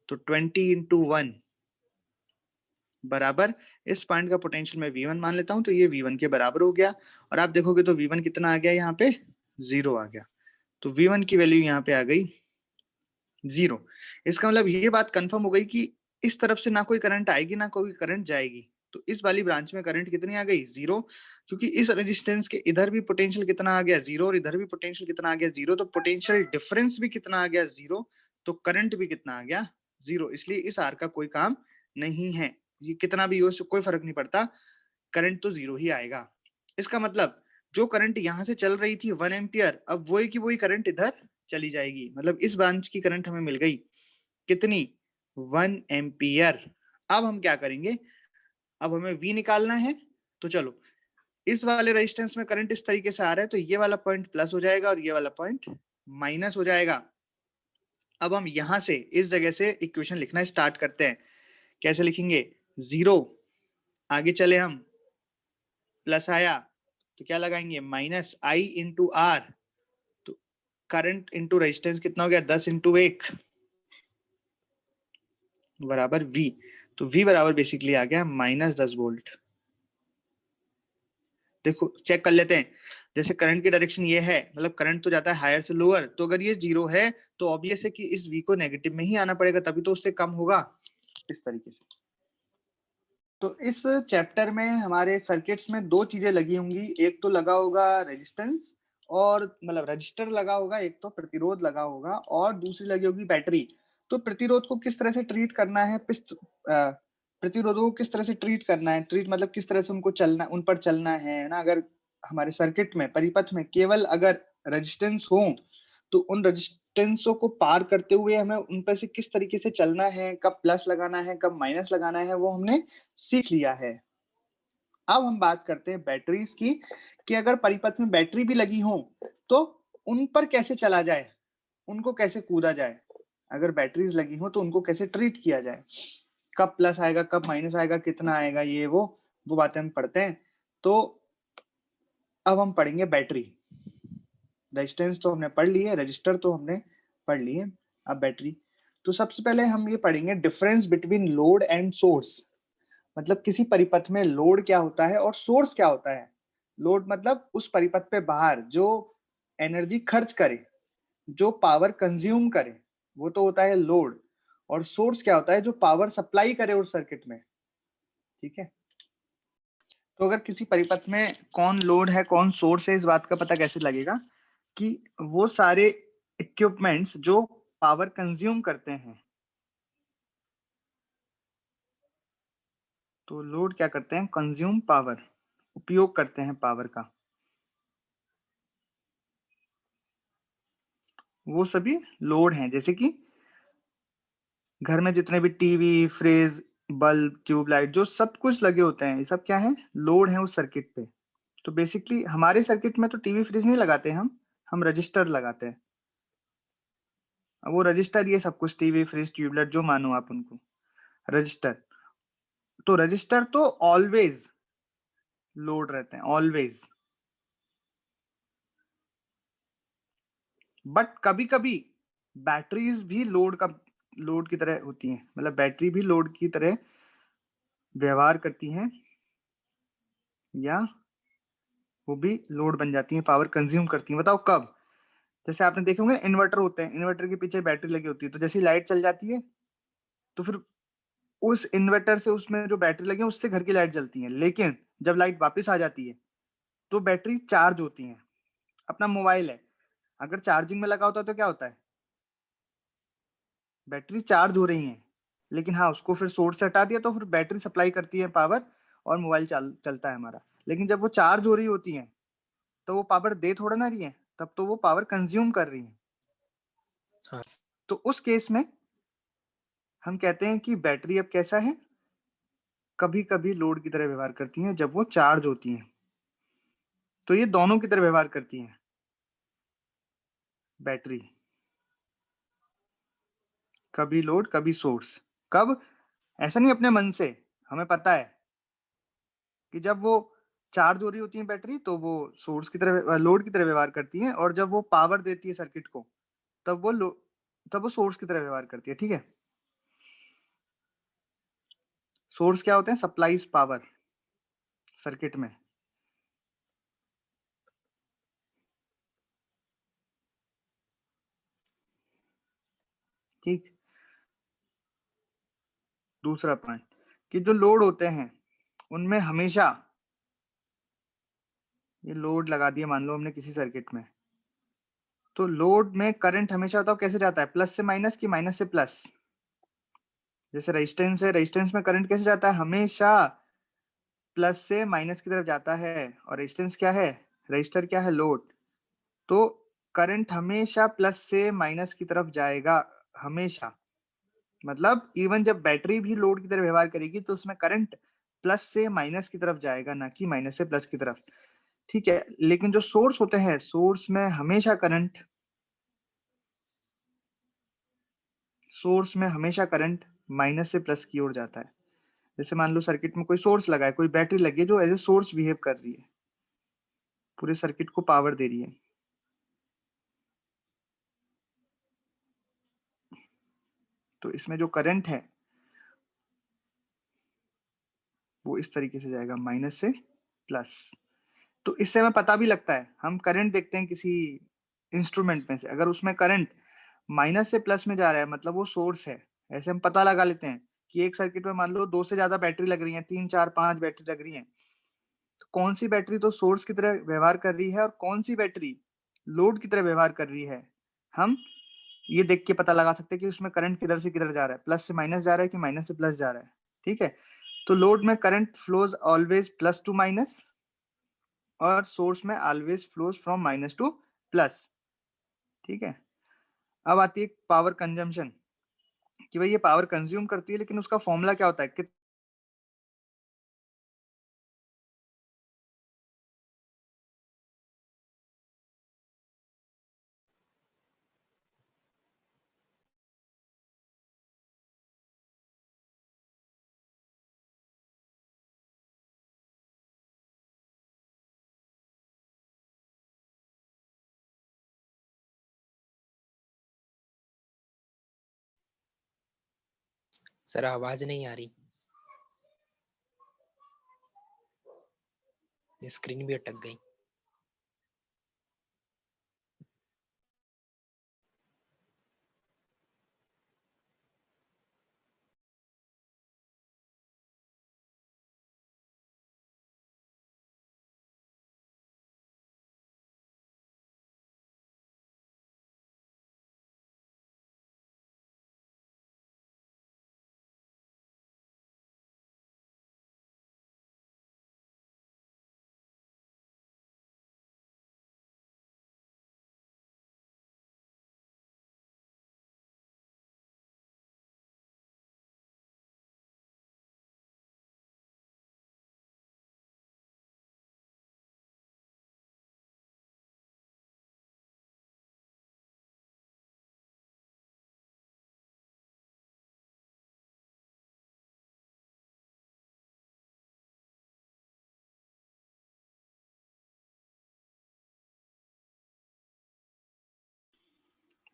S1: तो 20 इंटू 1 बराबर इस पॉइंट का पोटेंशियल मैं V1 मान लेता हूं, तो ये V1 के बराबर हो गया। और आप देखोगे तो V1 कितना आ गया, यहाँ पे 0 आ गया। तो V1 की वैल्यू यहाँ पे आ गई 0। इसका मतलब ये बात कंफर्म हो गई कि इस तरफ से ना कोई करंट आएगी ना कोई करंट जाएगी। तो इस वाली ब्रांच में करंट कितनी आ गई 0, क्योंकि इस रेजिस्टेंस के इधर भी पोटेंशियल कितना आ गया 0 और इधर भी पोटेंशियल कितना आ गया 0, तो पोटेंशियल डिफरेंस भी कितना आ गया 0, तो करंट भी कितना आ गया 0। इसलिए इस आर का कोई काम नहीं है, ये कितना भी हो कोई फर्क नहीं पड़ता, करंट तो 0 ही आएगा। इसका मतलब जो करंट यहाँ से चल रही थी 1 एम्पियर, अब वही की वही करंट इधर चली जाएगी। मतलब इस ब्रांच की करंट हमें मिल गई कितनी 1 एम्पियर। अब हम क्या करेंगे, अब हमें V निकालना है। तो चलो इस वाले रेजिस्टेंस में करंट इस तरीके से आ रहा है, तो ये वाला पॉइंट प्लस हो जाएगा और ये वाला पॉइंट माइनस हो जाएगा। अब हम यहां से इस जगह से इक्वेशन लिखना स्टार्ट करते हैं। कैसे लिखेंगे, 0 आगे चले हम, प्लस आया तो क्या लगाएंगे माइनस आई इंटू आर, तो करंट इंटू रेजिस्टेंस कितना हो गया 10 इंटू 1 बराबर V। तो V बराबर बेसिकली आ गया -10 वोल्ट। देखो चेक कर लेते हैं, जैसे करंट की डायरेक्शन ये है, मतलब करंट तो जाता है हायर से लोअर, तो अगर ये 0 है तो ऑब्वियस है कि इस V को नेगेटिव में ही आना पड़ेगा, तभी तो उससे कम होगा, इस तरीके से। तो इस चैप्टर में हमारे सर्किट्स में दो चीजें लगी होंगी, एक तो लगा होगा रेजिस्टेंस और मतलब रजिस्टर लगा होगा, एक तो प्रतिरोध लगा होगा और दूसरी लगी होगी बैटरी। तो प्रतिरोध को किस तरह से ट्रीट करना है, प्रतिरोधों को किस तरह से ट्रीट करना है, ट्रीट मतलब किस तरह से उनको चलना, उन पर चलना है ना। अगर हमारे सर्किट में परिपथ में केवल अगर रेजिस्टेंस हो तो उन रेजिस्टेंसों को पार करते हुए हमें उन पर से किस तरीके से चलना है, कब प्लस लगाना है कब माइनस लगाना है, वो हमने सीख लिया है। अब हम बात करते हैं बैटरीज की, कि अगर परिपथ में बैटरी भी लगी हो तो उन पर कैसे चला जाए, उनको कैसे कूदा जाए। अगर बैटरीज लगी हो तो उनको कैसे ट्रीट किया जाए, कब प्लस आएगा कब माइनस आएगा कितना आएगा, ये वो बातें हम पढ़ते हैं। तो अब हम पढ़ेंगे बैटरी। रेजिस्टेंस तो हमने पढ़ ली है, रजिस्टर तो हमने पढ़ ली है, अब बैटरी। तो सबसे पहले हम ये पढ़ेंगे difference between load and source. मतलब किसी परिपथ में लोड क्या होता है और सोर्स क्या होता है। लोड मतलब उस परिपथ पे बाहर जो एनर्जी खर्च करे, जो पावर कंज्यूम करे, वो तो होता है लोड। और सोर्स क्या होता है, जो पावर सप्लाई करे उस सर्किट में, ठीक है। तो अगर किसी परिपथ में कौन लोड है कौन सोर्स है, इस बात का पता कैसे लगेगा कि वो सारे इक्विपमेंट्स जो पावर कंज्यूम करते हैं, तो लोड क्या करते हैं, कंज्यूम पावर, उपयोग करते हैं पावर का, वो सभी लोड हैं। जैसे कि घर में जितने भी टीवी फ्रिज बल्ब ट्यूबलाइट जो सब कुछ लगे होते हैं, ये सब क्या है, लोड है उस सर्किट पे। तो बेसिकली हमारे सर्किट में तो टीवी फ्रिज नहीं लगाते हम रजिस्टर लगाते हैं। अब वो रजिस्टर ये सब कुछ टीवी फ्रिज ट्यूबलाइट जो मानो आप उनको रजिस्टर, तो रजिस्टर तो ऑलवेज लोड रहते हैं ऑलवेज। बट कभी कभी बैटरीज भी लोड की तरह होती हैं, मतलब बैटरी भी लोड की तरह व्यवहार करती हैं। या वो भी लोड बन जाती है, पावर कंज्यूम करती है। बताओ कब? जैसे आपने देखे होंगे इन्वर्टर होते हैं, इन्वर्टर के पीछे बैटरी लगी होती है, तो जैसे लाइट चल जाती है तो फिर उस इन्वर्टर से उसमें जो बैटरी लगी है उससे घर की लाइट जलती है। लेकिन जब लाइट वापस आ जाती है तो बैटरी चार्ज होती है। अपना मोबाइल है, अगर चार्जिंग में लगा होता है तो क्या होता है? बैटरी चार्ज हो रही है, लेकिन हाँ उसको फिर सोर्स से हटा दिया तो फिर बैटरी सप्लाई करती है पावर और मोबाइल चलता है हमारा। लेकिन जब वो चार्ज हो रही होती है तो वो पावर दे थोड़ा ना रही है, तब तो वो पावर कंज्यूम कर रही है।
S2: हाँ
S1: तो उस केस में हम कहते हैं कि बैटरी अब कैसा है, कभी कभी लोड की तरह व्यवहार करती है जब वो चार्ज होती है। तो ये दोनों की तरह व्यवहार करती है बैटरी, कभी लोड कभी सोर्स। कब? ऐसा नहीं अपने मन से, हमें पता है कि जब वो चार्ज हो रही होती है बैटरी तो वो सोर्स की तरह लोड की तरह व्यवहार करती है, और जब वो पावर देती है सर्किट को तब तब वो सोर्स की तरह व्यवहार करती है। ठीक है, सोर्स क्या होते हैं? सप्लाईज पावर सर्किट में। ठीक, दूसरा पॉइंट कि जो लोड होते हैं उनमें हमेशा, ये लोड लगा दिया मान लो हमने किसी सर्किट में, तो लोड में करंट हमेशा बताओ कैसे जाता है? प्लस से माइनस कि माइनस से प्लस? जैसे रेजिस्टेंस है, रेजिस्टेंस में करंट कैसे जाता है? हमेशा प्लस से माइनस की तरफ जाता है। और रेजिस्टेंस क्या है? रजिस्टर क्या है? लोड। तो करंट हमेशा प्लस से माइनस की तरफ जाएगा, हमेशा। मतलब इवन जब बैटरी भी लोड की तरह व्यवहार करेगी तो उसमें करंट प्लस से माइनस की तरफ जाएगा, ना कि माइनस से प्लस की तरफ। ठीक है, लेकिन जो सोर्स होते हैं, सोर्स में हमेशा करंट, सोर्स में हमेशा करंट माइनस से प्लस की ओर जाता है। जैसे मान लो सर्किट में कोई सोर्स लगा है, कोई बैटरी लगी है जो एज ए सोर्स बिहेव कर रही है, पूरे सर्किट को पावर दे रही है। तो इसमें जो करंट है वो इस तरीके से जाएगा, माइनस से प्लस। तो इससे हमें पता भी लगता है, हम करंट देखते हैं किसी इंस्ट्रूमेंट में से, अगर उसमें करंट माइनस से प्लस में जा रहा है मतलब वो सोर्स है। ऐसे हम पता लगा लेते हैं कि एक सर्किट में मान लो 2 से ज्यादा बैटरी लग रही है, 3 4 5 बैटरी लग रही है, तो कौन सी बैटरी तो सोर्स की तरह व्यवहार कर रही है और कौन सी बैटरी लोड की तरह व्यवहार कर रही है, हम ये देख के पता लगा सकते हैं कि उसमें करंट किधर से किधर जा रहा है, प्लस से माइनस जा रहा है कि माइनस से प्लस जा रहा है। ठीक है, तो लोड में current flows always plus two minus, और सोर्स में always flows from minus two plus. ठीक है, अब आती है पावर कंजम्पशन, कि भाई ये पावर कंज्यूम करती है, लेकिन उसका फॉर्मूला क्या होता है कि
S2: सर, आवाज नहीं आ रही, स्क्रीन भी अटक गई।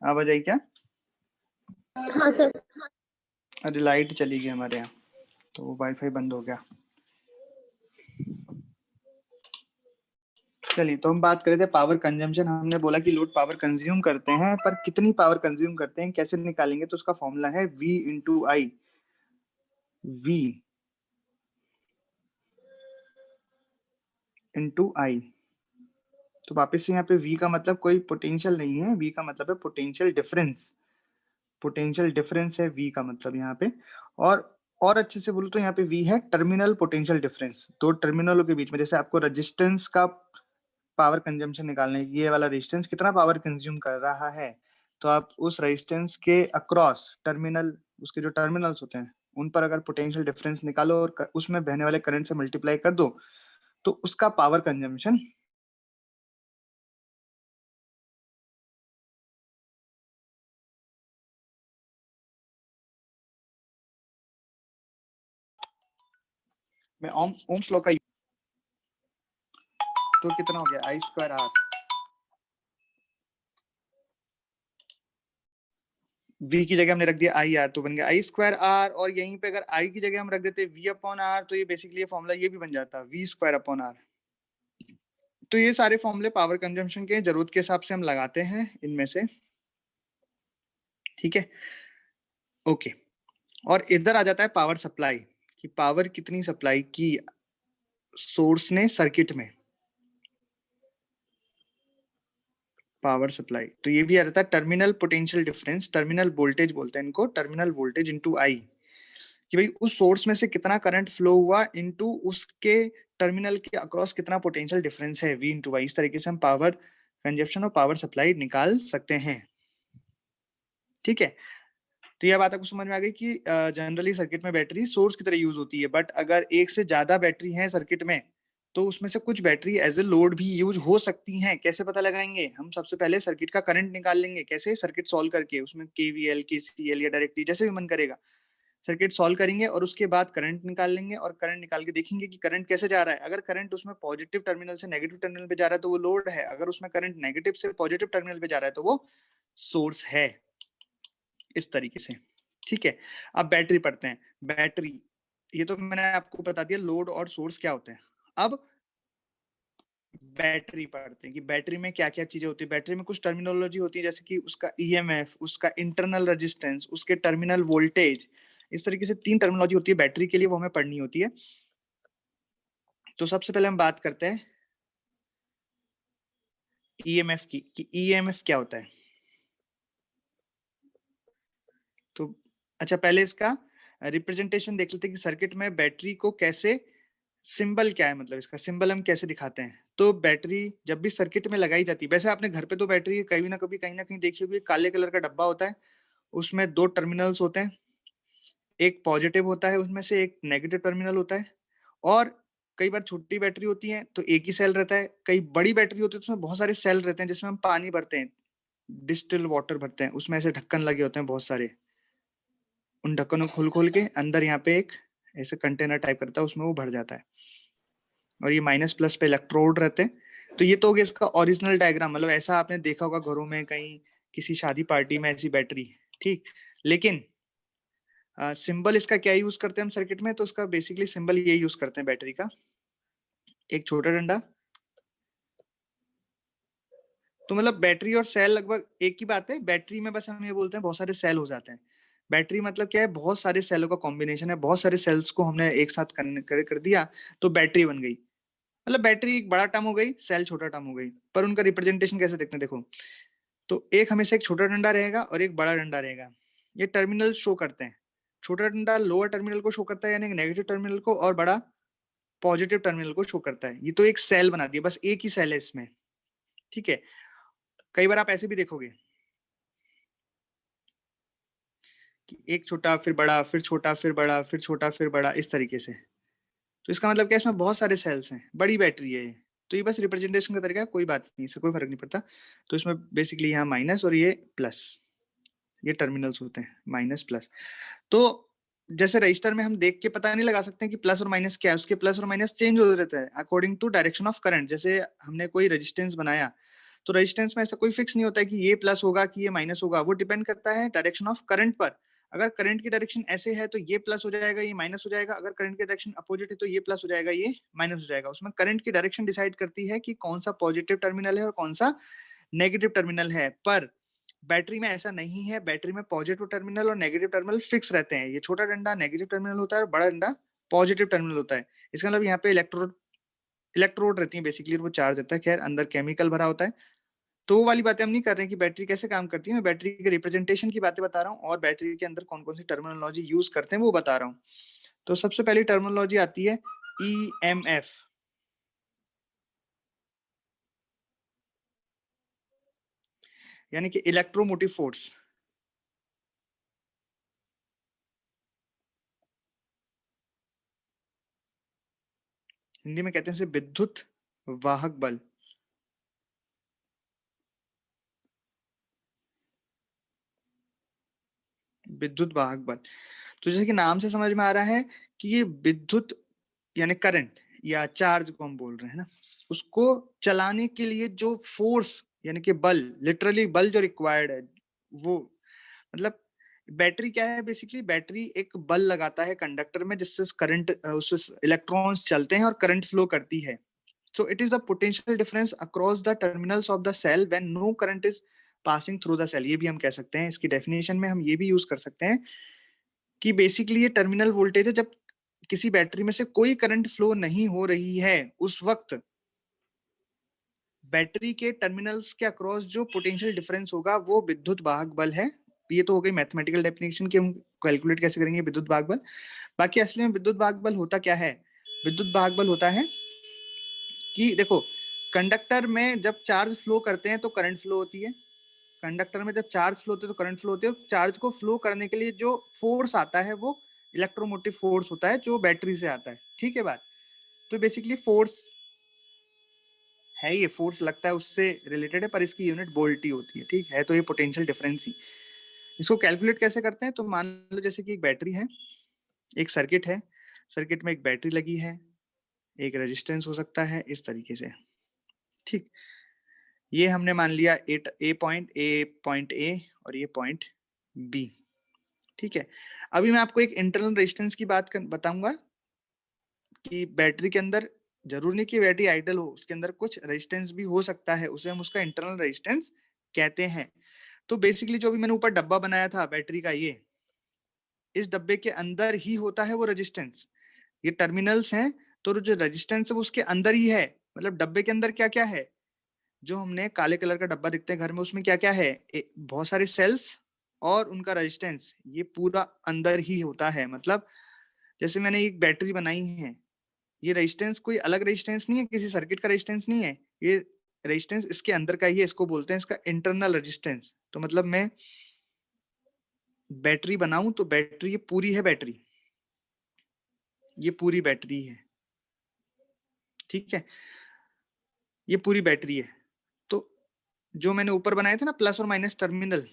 S1: आवाज आई क्या?
S3: हाँ सर।
S1: अरे लाइट चली गई हमारे यहाँ, तो वाईफाई बंद हो गया। चलिए, तो हम बात कर रहे थे पावर कंजम्पशन। हमने बोला कि लोड पावर कंज्यूम करते हैं, पर कितनी पावर कंज्यूम करते हैं कैसे निकालेंगे? तो उसका फॉर्मूला है V into I. V into I. तो वापस से यहाँ पे V का मतलब कोई पोटेंशियल नहीं है, V का मतलब है पोटेंशियल डिफरेंस। पोटेंशियल डिफरेंस है V का मतलब यहाँ पे। और अच्छे से बोलूं तो यहाँ पे V है टर्मिनल पोटेंशियल डिफरेंस, दो टर्मिनलों के बीच में। जैसे आपको रेजिस्टेंस का पावर कंजम्पशन निकालना है, ये वाला रेजिस्टेंस कितना पावर कंज्यूम कर रहा है, तो आप उस रेजिस्टेंस के अक्रॉस टर्मिनल, उसके जो टर्मिनल्स होते हैं उन पर अगर पोटेंशियल डिफरेंस निकालो और उसमें बहने वाले करंट से मल्टीप्लाई कर दो, तो उसका पावर कंजम्पशन में ओम्स लॉ का, तो कितना हो गया आई स्क्वायर आर। V की जगह हमने रख दिया आई आर, तो बन गया आई स्क्वायर आर। और यहीं पे अगर I की जगह हम रख देते V अपॉन आर, तो ये बेसिकली ये फॉर्मूला ये भी बन जाता V स्क्वायर अपॉन आर। तो ये सारे फॉर्मूले पावर कंजम्पशन के जरूरत के हिसाब से हम लगाते हैं इनमें से, ठीक है, ओके। और इधर आ जाता है पावर सप्लाई, कि पावर कितनी सप्लाई की सोर्स ने सर्किट में, पावर सप्लाई। तो ये भी आ जाता है terminal potential difference, terminal voltage बोलते हैं इनको, टर्मिनल वोल्टेज इनटू आई, कि भाई उस सोर्स में से कितना करंट फ्लो हुआ इनटू उसके टर्मिनल के अक्रॉस कितना पोटेंशियल डिफरेंस है, V इंटू वाई। इस तरीके से हम पावर कंजप्शन और पावर सप्लाई निकाल सकते हैं, ठीक है। तो यह बात आपको समझ में आ गई कि जनरली सर्किट में बैटरी सोर्स की तरह यूज होती है, बट अगर एक से ज्यादा बैटरी है सर्किट में, तो उसमें से कुछ बैटरी एज ए लोड भी यूज हो सकती हैं। कैसे पता लगाएंगे? हम सबसे पहले सर्किट का करंट निकाल लेंगे। कैसे? सर्किट सॉल्व करके, उसमें KVL KCL या डायरेक्टली जैसे भी मन करेगा, सर्किट सॉल्व करेंगे और उसके बाद करंट निकाल लेंगे, और करंट निकाल के देखेंगे कि करंट कैसे जा रहा है। अगर करंट उसमें पॉजिटिव टर्मिनल से नेगेटिव टर्मिनल पे जा रहा है तो वो लोड है, अगर उसमें करंट नेगेटिव से पॉजिटिव टर्मिनल पे जा रहा है तो वो सोर्स है। इस तरीके से, ठीक है। अब बैटरी पढ़ते हैं। बैटरी, ये तो मैंने आपको बता दिया लोड और सोर्स क्या होते हैं। अब बैटरी पढ़ते हैं कि बैटरी में क्या क्या चीजें होती है। बैटरी में कुछ टर्मिनोलॉजी होती है, जैसे कि उसका EMF, उसका इंटरनल रेजिस्टेंस, उसके टर्मिनल वोल्टेज। इस तरीके से 3 टर्मिनोलॉजी होती है बैटरी के लिए, वो हमें पढ़नी होती है। तो सबसे पहले हम बात करते हैं EMF की, कि EMF क्या होता है। तो अच्छा, पहले इसका रिप्रेजेंटेशन देख लेते हैं कि सर्किट में बैटरी को कैसे, सिंबल क्या है, मतलब इसका सिंबल हम कैसे दिखाते हैं। तो बैटरी जब भी सर्किट में लगाई जाती है, वैसे आपने घर पे तो बैटरी कभी ना कभी कहीं ना कहीं देखी होगी, काले कलर का डब्बा होता है, उसमें 2 टर्मिनल्स होते हैं, एक पॉजिटिव होता है उसमें से, एक नेगेटिव टर्मिनल होता है। और कई बार छोटी बैटरी होती है तो एक ही सेल रहता है, कई बड़ी बैटरी होती है तो उसमें बहुत सारे सेल रहते हैं, जिसमें हम पानी भरते हैं, डिस्टिल वाटर भरते हैं, उसमें ऐसे ढक्कन लगे होते हैं बहुत सारे। उन ढक्कनों को खोल खोल के अंदर यहाँ पे एक ऐसे कंटेनर टाइप करता है, उसमें वो भर जाता है, और ये माइनस प्लस पे इलेक्ट्रोड रहते हैं। तो ये तो हो गया इसका ओरिजिनल डायग्राम, मतलब ऐसा आपने देखा होगा घरों में, कहीं किसी शादी पार्टी में ऐसी बैटरी, ठीक। लेकिन सिंबल इसका क्या यूज करते हैं हम सर्किट में? तो उसका बेसिकली सिंबल ये यूज करते हैं बैटरी का, एक छोटा डंडा। तो मतलब बैटरी और सेल लगभग एक ही बात है। बैटरी में बस हम ये बोलते हैं बहुत सारे सेल हो जाते हैं। बैटरी मतलब क्या है? बहुत सारे सेलों का कॉम्बिनेशन है, बहुत सारे सेल्स को हमने एक साथ कर दिया तो बैटरी बन गई। मतलब बैटरी एक बड़ा टर्म हो गई, सेल छोटा टर्म हो गई। पर उनका रिप्रेजेंटेशन कैसे देखते हैं, देखो। तो एक हमेशा एक छोटा डंडा रहेगा और एक बड़ा डंडा रहेगा, ये टर्मिनल शो करते हैं। छोटा डंडा लोअर टर्मिनल को शो करता है, यानी नेगेटिव टर्मिनल को, और बड़ा पॉजिटिव टर्मिनल को शो करता है। ये तो एक सेल बना दिया, बस एक ही सेल है इसमें, ठीक है। कई बार आप ऐसे भी देखोगे कि एक छोटा फिर बड़ा, फिर छोटा फिर बड़ा, फिर छोटा फिर बड़ा, इस तरीके से। तो इसका मतलब क्या है? इसमें बहुत सारे सेल्स हैं, बड़ी बैटरी है ये। तो ये बस रिप्रेजेंटेशन का तरीका है, कोई बात नहीं, इससे कोई फर्क नहीं पड़ता। तो इसमें बेसिकली यहाँ माइनस और ये प्लस, ये टर्मिनल्स होते हैं, माइनस प्लस। तो जैसे रजिस्टर में हम देख के पता नहीं लगा सकते कि प्लस और माइनस क्या है, उसके प्लस और माइनस चेंज हो रहता है according to direction of current. जैसे हमने कोई रेजिस्टेंस बनाया, तो रेजिस्टेंस में ऐसा कोई फिक्स नहीं होता है कि ये प्लस होगा कि ये माइनस होगा, वो डिपेंड करता है डायरेक्शन ऑफ करंट पर। अगर करंट की डायरेक्शन ऐसे है तो ये प्लस हो जाएगा, ये माइनस हो जाएगा, अगर करंट की डायरेक्शन अपोजिट है तो ये प्लस हो जाएगा, ये माइनस हो जाएगा। उसमें करंट की डायरेक्शन डिसाइड करती है कि कौन सा पॉजिटिव टर्मिनल है और कौन सा नेगेटिव टर्मिनल है। पर बैटरी में ऐसा नहीं है, बैटरी में पॉजिटिव टर्मिनल और नेगेटिव टर्मिनल फिक्स रहते हैं। ये छोटा डंडा नेगेटिव टर्मिनल होता है और बड़ा डंडा पॉजिटिव टर्मिनल होता है। इसका मतलब यहाँ पे इलेक्ट्रोड रहती है बेसिकली, वो चार्ज रहता है। खैर अंदर केमिकल भरा होता है। तो वो वाली बातें हम नहीं कर रहे हैं कि बैटरी कैसे काम करती है, मैं बैटरी के रिप्रेजेंटेशन की बातें बता रहा हूँ और बैटरी के अंदर कौन कौन सी टर्मिनोलॉजी यूज करते हैं वो बता रहा हूँ। तो सबसे पहली टर्मिनोलॉजी आती है EMF, यानी कि इलेक्ट्रोमोटिव फोर्स। हिंदी में कहते हैं इसे विद्युत वाहक बल। विद्युत वाहक बल, तो जैसे कि नाम से समझ में आ रहा है कि ये विद्युत यानी करंट या चार्ज को हम बोल रहे हैं ना, उसको चलाने के लिए जो फोर्स यानी कि बल, लिटरली बल जो रिक्वायर्ड है, वो मतलब बैटरी क्या है, बेसिकली बैटरी एक बल लगाता है कंडक्टर में जिससे करंट, उससे इलेक्ट्रॉन्स चलते हैं और करंट फ्लो करती है। So it is the potential difference across the terminals of the cell when no current is passing through the cell। ये भी हम कह सकते हैं, इसकी डेफिनेशन में हम ये भी यूज कर सकते हैं कि बेसिकली ये टर्मिनल वोल्टेज है जब किसी बैटरी में से कोई करंट फ्लो नहीं हो रही है, उस वक्त बैटरी के टर्मिनल्स के अक्रॉस जो पोटेंशियल डिफरेंस होगा वो विद्युत वाहक बल है। ये तो हो गई मैथमेटिकल डेफिनेशन की, हम कैलकुलेट कैसे करेंगे विद्युत वाहक बल। बाकी असली में विद्युत वाहक बल होता क्या है? विद्युत वाहक बल होता है कि देखो, कंडक्टर में जब चार्ज फ्लो करते हैं तो करंट फ्लो होती है, कंडक्टर में जब चार्ज फ्लो होते हैं तो करंट फ्लो होती है। चार्ज को फ्लो करने के लिए जो फोर्स आता है वो इलेक्ट्रोमोटिव फोर्स होता है जो बैटरी से आता है। ठीक है बात? तो बेसिकली फोर्स है, ये फोर्स लगता है उससे रिलेटेड है, पर इसकी यूनिट वोल्ट ही होती है। ठीक है, तो ये पोटेंशियल डिफरेंस ही। इसको कैलकुलेट कैसे करते हैं? तो मान लो जैसे कि एक बैटरी है, एक सर्किट है, सर्किट में एक बैटरी लगी है, एक रेजिस्टेंस हो सकता है इस तरीके से। ठीक, ये हमने मान लिया ए पॉइंट ए और ये पॉइंट बी। ठीक है, अभी मैं आपको एक इंटरनल रेजिस्टेंस की बात बताऊंगा कि बैटरी के अंदर जरूर नहीं कि बैटरी आइडल हो, उसके अंदर कुछ रेजिस्टेंस भी हो सकता है, उसे हम उसका इंटरनल रेजिस्टेंस कहते हैं। तो बेसिकली जो भी मैंने ऊपर डब्बा बनाया था बैटरी का, ये इस डब्बे के अंदर ही होता है वो रेजिस्टेंस। ये टर्मिनल्स हैं तो जो रेजिस्टेंस है वो उसके अंदर ही है। मतलब डब्बे के अंदर क्या क्या है, जो हमने काले कलर का डब्बा दिखता है घर में, उसमें क्या क्या है, बहुत सारे सेल्स और उनका रेजिस्टेंस, ये पूरा अंदर ही होता है। मतलब जैसे मैंने एक बैटरी बनाई है, ये रेजिस्टेंस कोई अलग रेजिस्टेंस नहीं है, किसी सर्किट का रेजिस्टेंस नहीं है, ये रेजिस्टेंस इसके अंदर का ही है। इसको बोलते हैं इसका इंटरनल रेजिस्टेंस। तो मतलब मैं बैटरी बनाऊं तो बैटरी ये पूरी है, बैटरी ये पूरी बैटरी है। ठीक है, ये पूरी बैटरी है। तो जो मैंने ऊपर बनाए थे ना प्लस और माइनस टर्मिनल,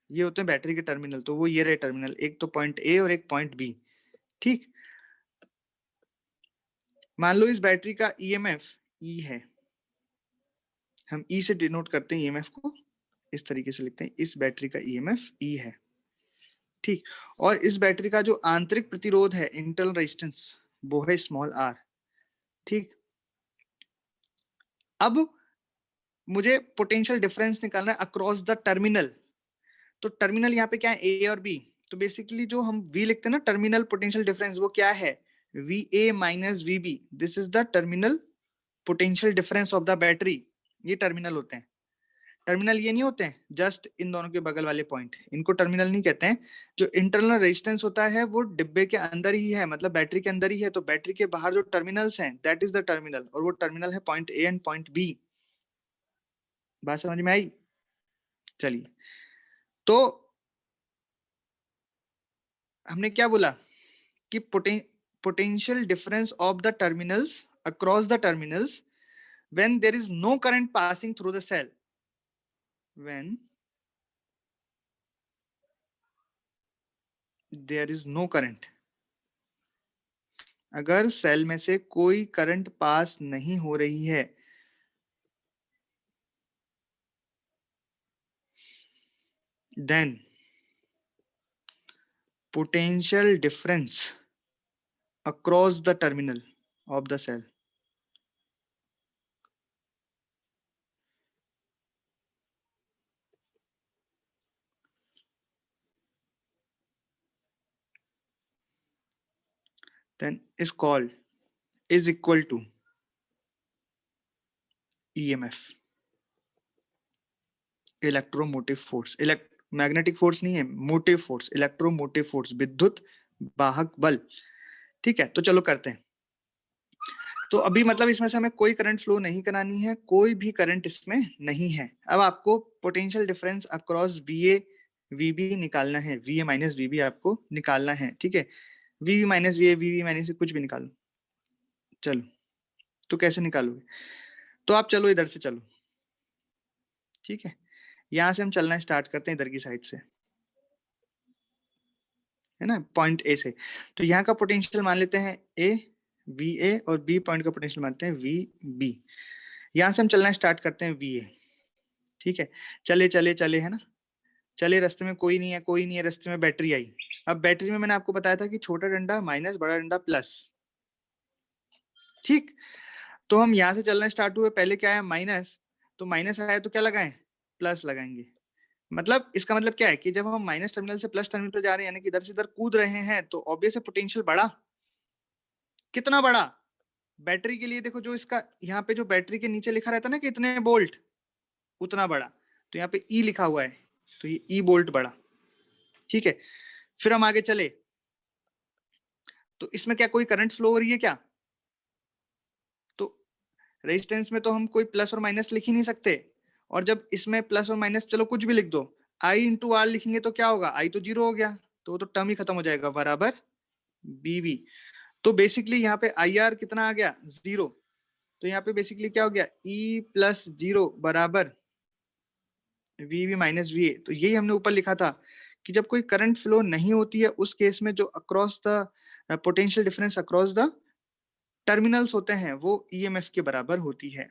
S1: ये होते हैं बैटरी के टर्मिनल। तो वो ये रहे टर्मिनल, एक तो पॉइंट ए और एक पॉइंट बी। ठीक, मान लो इस बैटरी का ईएमएफ ई है, हम ई से डिनोट करते हैं ईएमएफ को, इस तरीके से लिखते हैं, इस बैटरी का ईएमएफ ई है। ठीक, और इस बैटरी का जो आंतरिक प्रतिरोध है, इंटरनल रेजिस्टेंस, वो है स्मॉल आर। ठीक, अब मुझे पोटेंशियल डिफरेंस निकालना है अक्रॉस द टर्मिनल। तो टर्मिनल यहाँ पे क्या है, ए और बी। तो बेसिकली जो हम वी लिखते हैं ना, टर्मिनल पोटेंशियल डिफरेंस, वो क्या है, V A minus V B. This is the terminal potential difference of the battery. ये टर्मिनल होते हैं। टर्मिनल ये नहीं होते हैं जस्ट इन दोनों के बगल वाले पॉइंट, इनको टर्मिनल नहीं कहते हैं। जो इंटरनल रेजिस्टेंस होता है वो डिब्बे के अंदर ही है, मतलब बैटरी के अंदर ही है। तो बैटरी के बाहर जो टर्मिनल्स हैं दैट इज द टर्मिनल, और वो टर्मिनल है point A and point B. बात समझ में आई? चलिए, तो हमने क्या बोला कि potential difference of the terminals across the terminals when there is no current passing through the cell, when there is no current, अगर सेल में से कोई करंट पास नहीं हो रही है, then potential difference across the terminal of the cell. Then is called is equal to EMF, electromotive force. Magnetic force नहीं है, मोटिव फोर्स, इलेक्ट्रोमोटिव फोर्स, विद्युत वाहक बल. ठीक है, तो चलो करते हैं. तो अभी मतलब इसमें से हमें कोई करंट फ्लो नहीं करानी है, कोई भी करंट इसमें नहीं है. अब आपको potential difference across VA VB निकालना है, VA माइनस VB आपको निकालना है. ठीक है, VB minus VA, VB minus कुछ भी निकालो. चलो, तो कैसे निकालोगे? तो आप चलो इधर से चलो. ठीक है, यहां से हम चलना स्टार्ट करते हैं इधर की साइड से, है ना, पॉइंट ए से. तो यहाँ का पोटेंशियल मान लेते हैं A VA और B पॉइंट का पोटेंशियल मानते हैं VB. यहां से हम चलना स्टार्ट करते हैं VA. ठीक है, चले चले चले, है ना, चले, रास्ते में कोई नहीं है, कोई नहीं है, रास्ते में बैटरी आई. अब बैटरी में मैंने आपको बताया था कि छोटा डंडा माइनस, बड़ा डंडा प्लस. ठीक, तो हम यहाँ से चलना स्टार्ट हुए, पहले क्या है माइनस, तो माइनस आया तो क्या लगाएं, प्लस लगाएंगे. मतलब इसका मतलब क्या है कि जब हम माइनस टर्मिनल से प्लस टर्मिनल पर जा रहे हैं, यानी कि इधर से इधर कूद रहे हैं, तो ऑब्वियस है पोटेंशियल बढ़ा. कितना बड़ा? बैटरी के लिए देखो, जो इसका यहाँ पे जो बैटरी के नीचे लिखा रहता है ना कि इतने वोल्ट, उतना बड़ा. तो यहाँ पे E लिखा हुआ है, तो ये E वोल्ट बढ़ा. ठीक है, फिर हम आगे चले, तो इसमें क्या कोई करंट फ्लो हो रही है क्या? तो रेजिस्टेंस में तो हम कोई प्लस और माइनस लिख ही नहीं सकते. और जब इसमें प्लस और माइनस, चलो कुछ भी लिख दो, I इंटू आर लिखेंगे तो क्या होगा, I तो 0 हो गया, तो टर्म ही खत्म हो जाएगा, बराबर BV. तो बेसिकली यहाँ पे IR कितना आ गया, 0. तो यहाँ पे बेसिकली क्या हो गया, E प्लस 0 बराबर VV माइनस VA. तो यही हमने ऊपर लिखा था कि जब कोई करंट फ्लो नहीं होती है, उस केस में जो across the potential difference across the terminals होते हैं, वो EMF के बराबर होती है.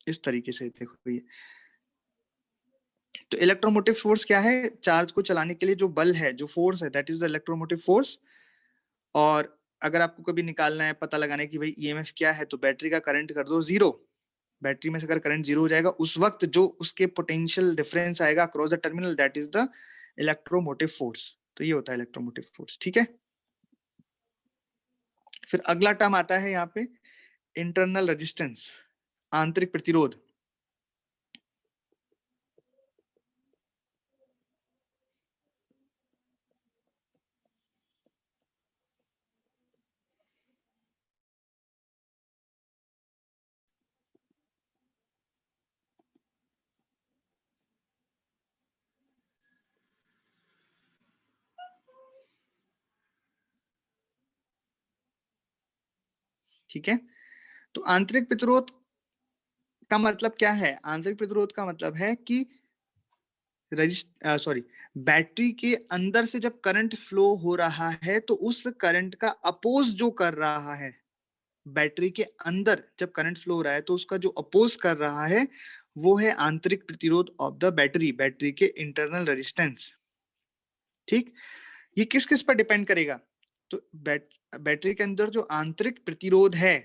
S1: इस तरीके से देखो ये. तो इलेक्ट्रोमोटिव फोर्स क्या है? चार्ज को चलाने के लिए जो बल है, जो फोर्स है, that is the electromotive force. और अगर आपको कभी निकालना है, पता लगाना है कि भाई EMF क्या है, तो बैटरी का करंट कर दो 0. बैटरी में से अगर करंट 0 हो जाएगा, उस वक्त जो उसके पोटेंशियल डिफरेंस आएगा across the terminal, that is the electromotive force. तो ये होता है इलेक्ट्रोमोटिव फोर्स. ठीक है, फिर अगला टर्म आता है यहाँ पे इंटरनल रेजिस्टेंस, आंतरिक प्रतिरोध. ठीक है, तो आंतरिक प्रतिरोध का मतलब क्या है? आंतरिक प्रतिरोध का मतलब है कि बैटरी के अंदर से जब करंट फ्लो हो रहा है, तो उस करंट का अपोज जो कर रहा है, बैटरी के अंदर जब करंट फ्लो हो रहा है, तो उसका जो अपोज कर रहा है, वो है आंतरिक प्रतिरोध ऑफ द बैटरी, बैटरी के इंटरनल रेजिस्टेंस. ठीक, ये किस किस पर डिपेंड करेगा? तो बैटरी के अंदर जो आंतरिक प्रतिरोध है,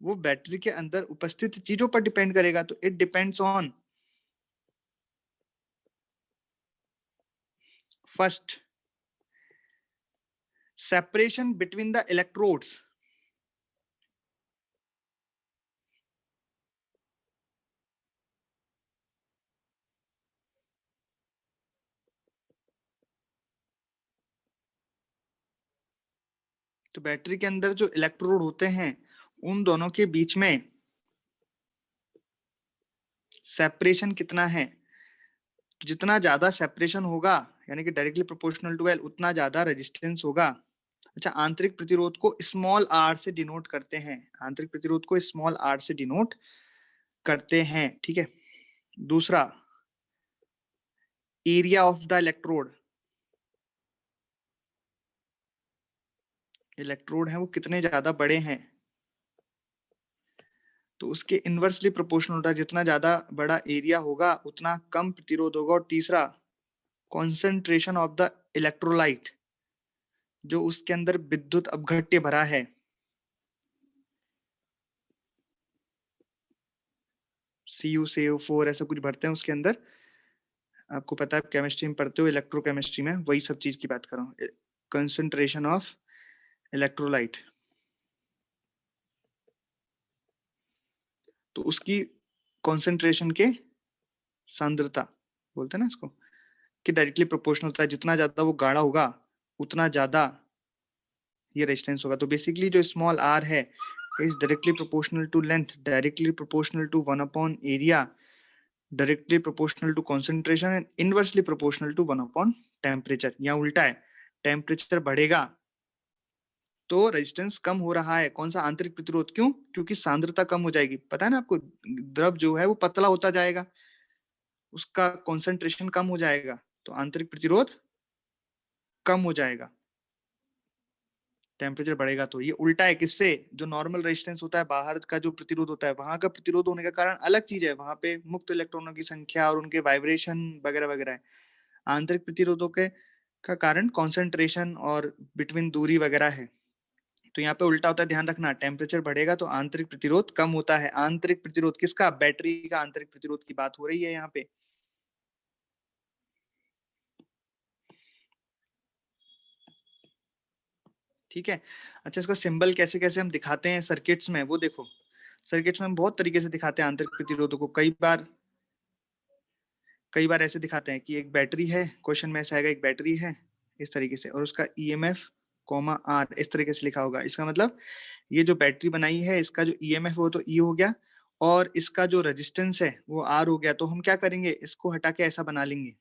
S1: वो बैटरी के अंदर उपस्थित चीजों पर डिपेंड करेगा. तो it depends on first separation between the electrodes. तो बैटरी के अंदर जो इलेक्ट्रोड होते हैं, उन दोनों के बीच में सेपरेशन कितना है. जितना ज्यादा सेपरेशन होगा, यानी कि डायरेक्टली प्रोपोर्शनल टू L, उतना ज्यादा रेजिस्टेंस होगा. अच्छा, आंतरिक प्रतिरोध को स्मॉल r से डिनोट करते हैं, आंतरिक प्रतिरोध को स्मॉल r से डिनोट करते हैं. ठीक है, दूसरा area of the electrode. Electrode है वो कितने ज्यादा बड़े हैं, तो उसके इनवर्सली प्रोपोर्शनल होता है. जितना ज्यादा बड़ा एरिया होगा, उतना कम प्रतिरोध होगा. और तीसरा कॉन्सेंट्रेशन ऑफ द इलेक्ट्रोलाइट, जो उसके अंदर विद्युत अपघट्य भरा है, CuCO4 ऐसा कुछ भरते हैं उसके अंदर, आपको पता है केमिस्ट्री में पढ़ते हो, इलेक्ट्रोकेमिस्ट्री में, वही सब चीज की बात कर रहा हूँ। कंसंट्रेशन ऑफ इलेक्ट्रोलाइट, तो उसकी कॉन्सेंट्रेशन के सांद्रता बोलते हैं ना इसको, कि डायरेक्टली प्रोपोर्शनल होता है, जितना ज्यादा वो गाढ़ा होगा उतना ज्यादा ये रेजिस्टेंस होगा। तो बेसिकली जो स्मॉल r है is directly proportional to length, directly proportional to 1/area, directly proportional to concentration and inversely proportional to one by temperature. या उल्टा है, टेम्परेचर बढ़ेगा तो रेजिस्टेंस कम हो रहा है। कौन सा? आंतरिक प्रतिरोध। क्यों? क्योंकि सांद्रता कम हो जाएगी। पता है ना आपको, द्रव जो है वो पतला होता जाएगा, उसका कंसंट्रेशन कम हो जाएगा, तो आंतरिक प्रतिरोध कम हो जाएगा, टेम्परेचर बढ़ेगा। तो ये उल्टा है किससे? जो नॉर्मल रेजिस्टेंस होता है, बाहर का जो प्रतिरोध होता है, वहां का प्रतिरोध होने का कारण अलग चीज है, वहां पे मुक्त इलेक्ट्रॉनों की संख्या और उनके वाइब्रेशन वगैरह वगैरह है। आंतरिक प्रतिरोधों के का कारण कॉन्सेंट्रेशन और बिटवीन दूरी वगैरह है। तो यहाँ पे उल्टा होता है, ध्यान रखना। टेम्परेचर बढ़ेगा तो आंतरिक प्रतिरोध कम होता है। आंतरिक प्रतिरोध किसका? बैटरी का आंतरिक प्रतिरोध की बात हो रही है यहाँ पे। ठीक है। अच्छा, इसका सिंबल कैसे कैसे हम दिखाते हैं सर्किट्स में, वो देखो। सर्किट्स में हम बहुत तरीके से दिखाते हैं आंतरिक प्रतिरोधों को। कई बार ऐसे दिखाते हैं कि एक बैटरी है, क्वेश्चन में ऐसा आएगा एक बैटरी है इस तरीके से, और उसका EMF R इस तरीके से लिखा होगा। इसका मतलब ये जो बैटरी बनाई है, इसका जो EMF वो तो E हो गया, और इसका जो रेजिस्टेंस है वो R हो गया। तो हम क्या करेंगे, इसको हटा के ऐसा बना लेंगे,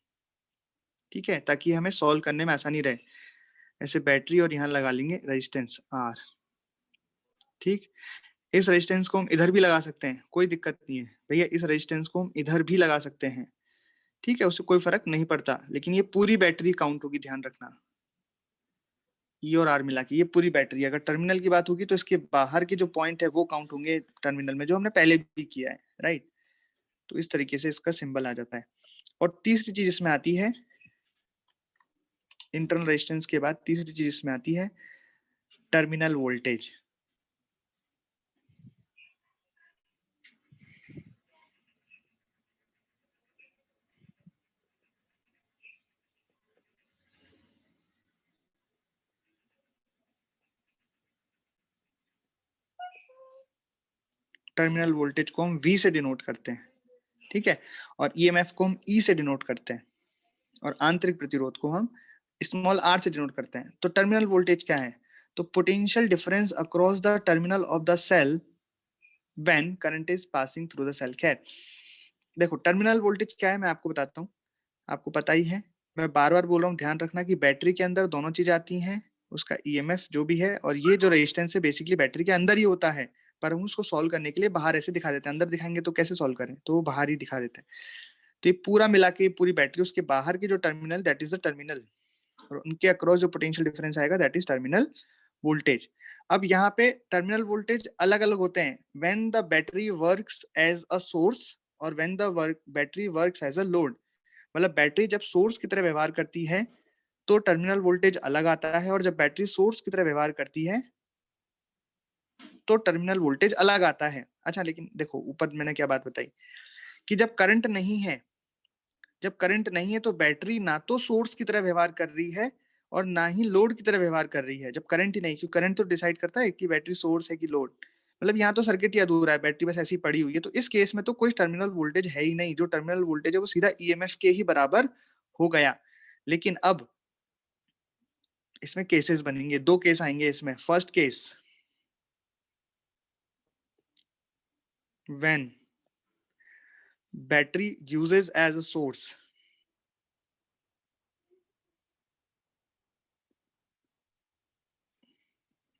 S1: ठीक है, ताकि हमें सॉल्व करने में आसानी रहे। ऐसे बैटरी और यहाँ लगा लेंगे रेजिस्टेंस R। ठीक, इस रेजिस्टेंस को हम इधर भी लगा सकते हैं, कोई दिक्कत नहीं है भैया। इस रेजिस्टेंस को हम इधर भी लगा सकते हैं, ठीक है, उससे कोई फर्क नहीं पड़ता। लेकिन ये पूरी बैटरी काउंट होगी, ध्यान रखना। E और R मिला के ये पूरी बैटरी। अगर टर्मिनल की बात होगी तो इसके बाहर के जो पॉइंट है वो काउंट होंगे टर्मिनल में, जो हमने पहले भी किया है, राइट। तो इस तरीके से इसका सिंबल आ जाता है। और तीसरी चीज इसमें आती है, इंटरनल रेजिस्टेंस के बाद तीसरी चीज इसमें आती है टर्मिनल वोल्टेज। टर्मिनल वोल्टेज को हम V से डिनोट करते हैं, ठीक है, और EMF को हम E से डिनोट करते हैं, और आंतरिक प्रतिरोध को हम स्मॉल r से डिनोट करते हैं। तो टर्मिनल वोल्टेज क्या है? तो potential difference across the terminal of the cell when current is passing through the cell. खैर देखो, टर्मिनल वोल्टेज क्या है मैं आपको बताता हूँ, आपको पता ही है। मैं बार बार बोल रहा हूँ, ध्यान रखना कि बैटरी के अंदर दोनों चीज आती हैं, उसका EMF जो भी है, और ये जो रेजिस्टेंस है बेसिकली बैटरी के अंदर ही होता है, पर हम उसको सॉल्व करने के लिए बाहर ऐसे दिखा देते हैं। अंदर दिखाएंगे तो कैसे सॉल्व करें, तो वो बाहर ही दिखा देते हैं। तो ये पूरा मिला के पूरी बैटरी, उसके बाहर की जो terminal, that is the terminal, और उनके अक्रॉस जो पोटेंशियल डिफरेंस आएगा दैट इज टर्मिनल वोल्टेज। अब यहाँ पे टर्मिनल वोल्टेज अलग अलग होते हैं, when the battery works as a source और when the battery works as a load. मतलब बैटरी जब सोर्स की तरह व्यवहार करती है तो टर्मिनल वोल्टेज अलग आता है, और जब बैटरी सोर्स की तरह व्यवहार करती है तो टर्मिनल वोल्टेज अलग आता है। अच्छा, लेकिन देखो ऊपर मैंने क्या बात बताई कि जब करंट नहीं है, जब करंट नहीं है तो बैटरी ना तो सोर्स की तरह व्यवहार कर रही है और ना ही लोड की तरह व्यवहार कर रही है। जब करंट ही नहीं, क्योंकि करंट तो डिसाइड करता है कि बैटरी सोर्स है कि लोड। मतलब यहाँ तो सर्किट ही अधूरा है, बैटरी बस ऐसी पड़ी हुई है। तो इस केस में तो कोई टर्मिनल वोल्टेज है ही नहीं। जो टर्मिनल वोल्टेज है वो सीधा EMF के ही बराबर हो गया। लेकिन अब इसमें केसेस बनेंगे, दो केस आएंगे इसमें। First case, when battery uses as a source,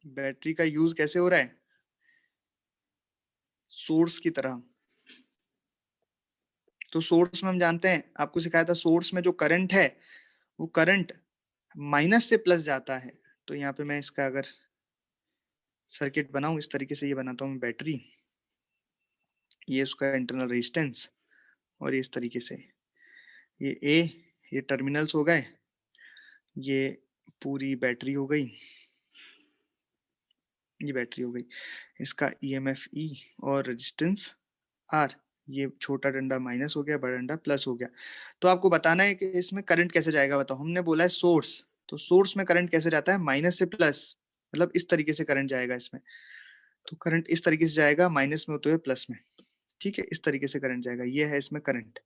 S1: battery का यूज कैसे हो रहा है? सोर्स की तरह। तो सोर्स में हम जानते हैं, आपको सिखाया था, सोर्स में जो करंट है वो करंट माइनस से प्लस जाता है। तो यहाँ पे मैं इसका अगर सर्किट बनाऊं इस तरीके से, ये बनाता हूँ बैटरी, ये उसका इंटरनल रेजिस्टेंस, और ये इस तरीके से, ये A ये टर्मिनल्स हो गए, ये पूरी बैटरी हो गई, ये बैटरी हो गई, इसका ईएमएफ ई और रेजिस्टेंस आर, ये छोटा डंडा माइनस हो गया, बड़ा डंडा प्लस हो गया। तो आपको बताना है कि इसमें करंट कैसे जाएगा, बताओ। हमने बोला है सोर्स, तो सोर्स में करंट कैसे जाता है, माइनस से प्लस, मतलब इस तरीके से करंट जाएगा इसमें। तो करंट इस तरीके से जाएगा, माइनस में होते हुए प्लस में, ठीक है, इस तरीके से करंट जाएगा, ये है इसमें करंट।